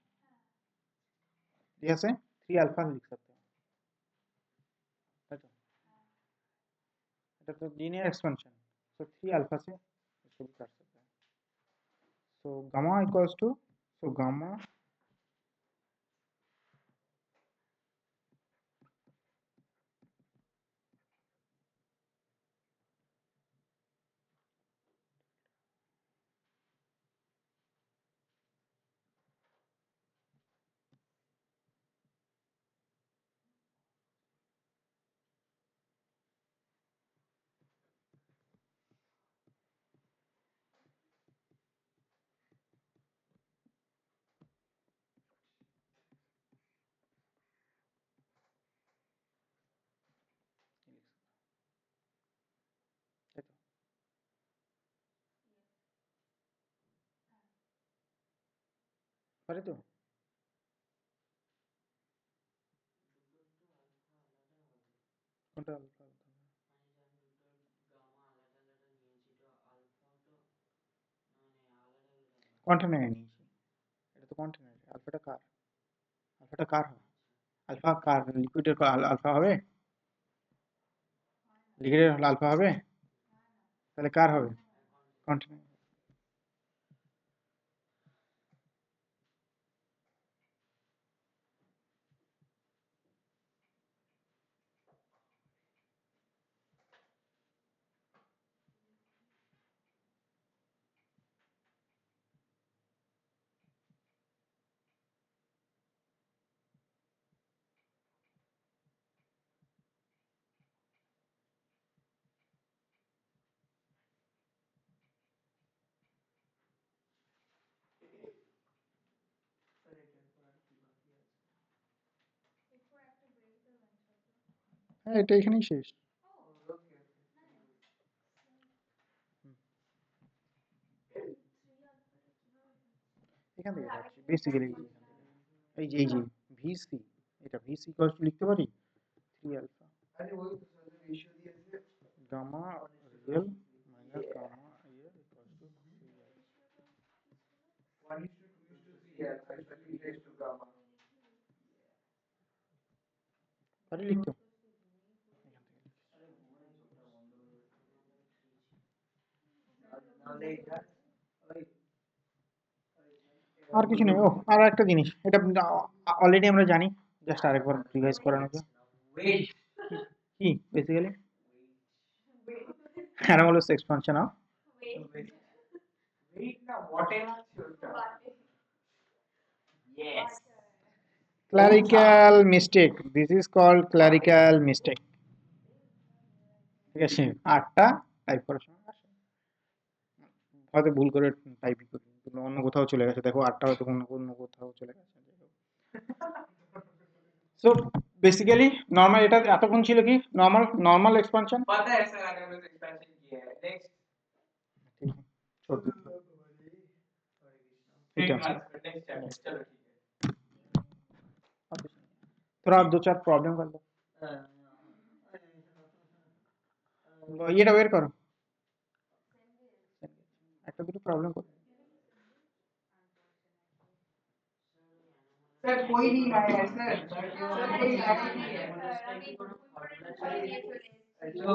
जैसे 3 अल्फा लिख सकते हो, है तो এটা তো linear expansion, so 3 अल्फा से इसको भी कर सकते हैं, so gamma equals to, so gamma তাই তো পারে তো কোনটা আলফা কন্টেনারে নিয়েছি, এটা তো কন্টেনারে, আলফাটা কার হয়, আলফা কার লিকুইডের আলফা হবে, লিকুইডের হলে আলফা হবে, তাহলে কার হবে, কন্টেনার। হ্যাঁ এটা এখানেই শেষ, এখান থেকে পাচ্ছি বেসিক্যালি, এই যে ভিসি, এটা ভিসি ইকুয়ালস টু লিখতে পারি 3 alpha gamma real minus gamma real equals to 3 পারি লিখতে, আর কিছু নেই। ও আর একটা জিনিস, এটা অলরেডি আমরা জানি, জাস্ট আরেকবার রিভাইজ করানো যায়, কি basically anomalous expansion of clerical mistake, this is called clerical mistake, ঠিক আছে, 8টা টাইপ করার সময় আসে, হয়তো ভুল করে টাইপ করি কিন্তু অন্য কোথাও চলে গেছে, দেখো 8টা হয়তো অন্য অন্য কোথাও চলে গেছে, সো বেসিক্যালি নরমাল, এটা এতক্ষণ ছিল কি নরমাল নরমাল এক্সপানশন, पता है सर एनालिसिस एक्सपेंशन की है नेक्स्ट ठीक है छोड़ देते हैं, ठीक नेक्स्ट है नेक्स्ट चैप्टर चलो ठीक अब कुछ नहीं। थोड़ा दो चार प्रॉब्लम कर लो, है এটা বের করো, একটা দুটো প্রবলেম করো, सर कोई नहीं आया है सर सर कोई आया नहीं है স্যার আমি দুপুরবেলা টিউশন নিয়ে চলে এসেছি। जो